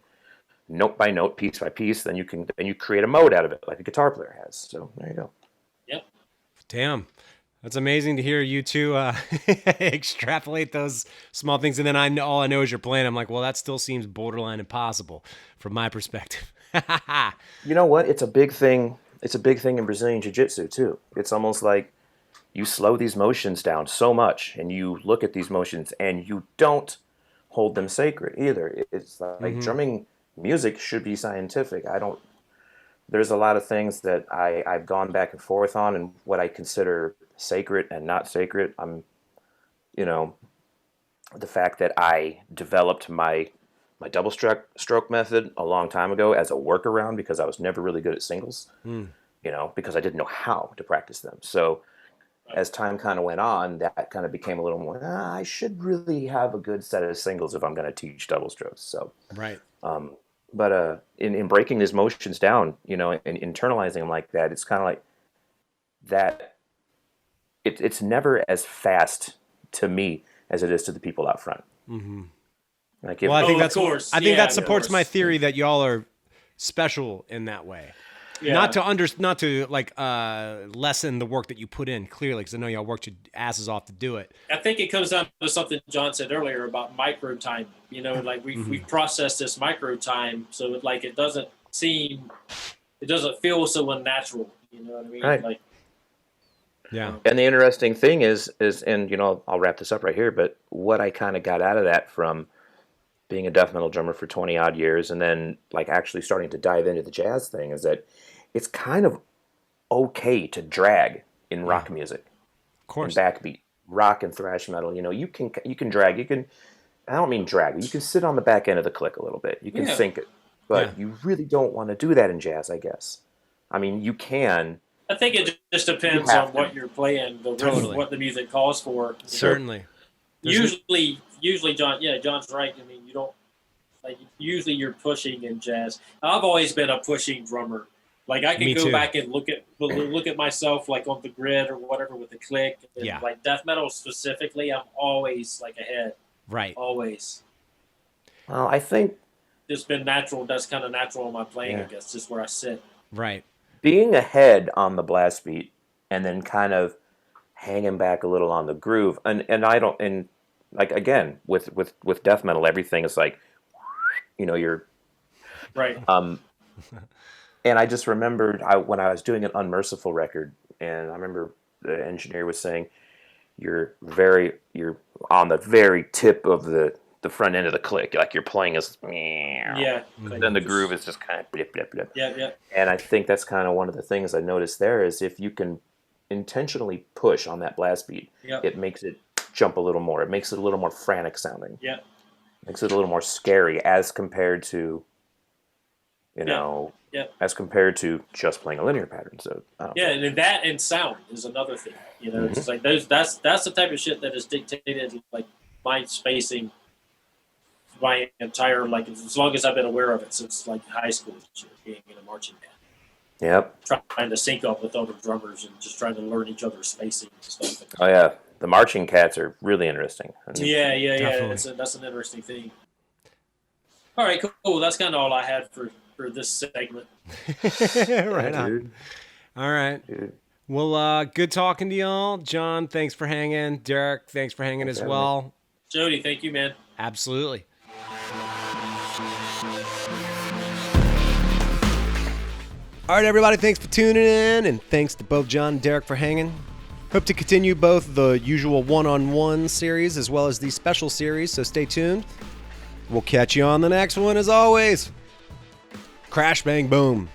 note by note, piece by piece, then you create a mode out of it, like a guitar player has. So there you go. Yep. Damn. That's amazing to hear you two extrapolate those small things, and then all I know is you're playing. I'm like, well, that still seems borderline impossible from my perspective. You know what? It's a big thing. It's a big thing in Brazilian Jiu-Jitsu too. It's almost like you slow these motions down so much, and you look at these motions, and you don't hold them sacred either. It's like drumming music should be scientific. There's a lot of things that I've gone back and forth on, and what I consider sacred and not sacred. The fact that I developed my double stroke method a long time ago as a workaround because I was never really good at singles, because I didn't know how to practice them. So as time kind of went on, that kind of became a little more, I should really have a good set of singles if I'm going to teach double strokes. So, right. But in breaking these motions down, and internalizing them like that, it's kind of like that. It's never as fast to me as it is to the people out front. Mm-hmm. Like I think that supports my theory that y'all are special in that way. Yeah. Not to lessen the work that you put in, clearly, because I know y'all worked your asses off to do it. I think it comes down to something John said earlier about micro time. We process this micro time, so it doesn't feel so unnatural. You know what I mean? Right. Yeah. And the interesting thing is, and I'll wrap this up right here, but what I kind of got out of that from being a death metal drummer for 20 odd years, and then actually starting to dive into the jazz thing, is that it's kind of okay to drag in rock music, of course, and backbeat rock and thrash metal. You can drag. I don't mean drag. You can sit on the back end of the click a little bit. You can sync it, but you really don't want to do that in jazz, I guess. I mean, you can. I think it just depends on what you're playing, what the music calls for. Certainly. Usually, John's right. I mean, you don't usually you're pushing in jazz. I've always been a pushing drummer. I can go back and look at myself on the grid or whatever with the click. And death metal specifically, I'm always ahead. Right. Always. Well, I think just been natural. That's kind of natural in my playing, I guess, just where I sit. Right. Being ahead on the blast beat and then kind of hanging back a little on the groove, and again with death metal, everything is you're right. And I just remembered when I was doing an Unmerciful record, and I remember the engineer was saying you're on the very tip of the front end of the click, you're playing as then the groove is just kind of blip blip blip. Yeah. And I think that's kind of one of the things I noticed there is if you can intentionally push on that blast beat, it makes it jump a little more. It makes it a little more frantic sounding. Yeah. Makes it a little more scary as compared to as compared to just playing a linear pattern. So and that and sound is another thing. It's that's the type of shit that is dictated my spacing my entire as long as I've been aware of it since high school, being in a marching band. Yep. Trying to sync up with other drummers and just trying to learn each other's spacing and stuff. Oh yeah, the marching cats are really interesting. Yeah. That's an interesting thing. All right, cool. That's kind of all I had for this segment. Right on. Dude. All right. Dude. Well, good talking to y'all. John, thanks for hanging. Derek, thanks for hanging as well. Jody, thank you, man. Absolutely. All right, everybody, thanks for tuning in, and thanks to both John and Derek for hanging. Hope to continue both the usual one-on-one series as well as the special series, so stay tuned. We'll catch you on the next one, as always. Crash, bang, boom.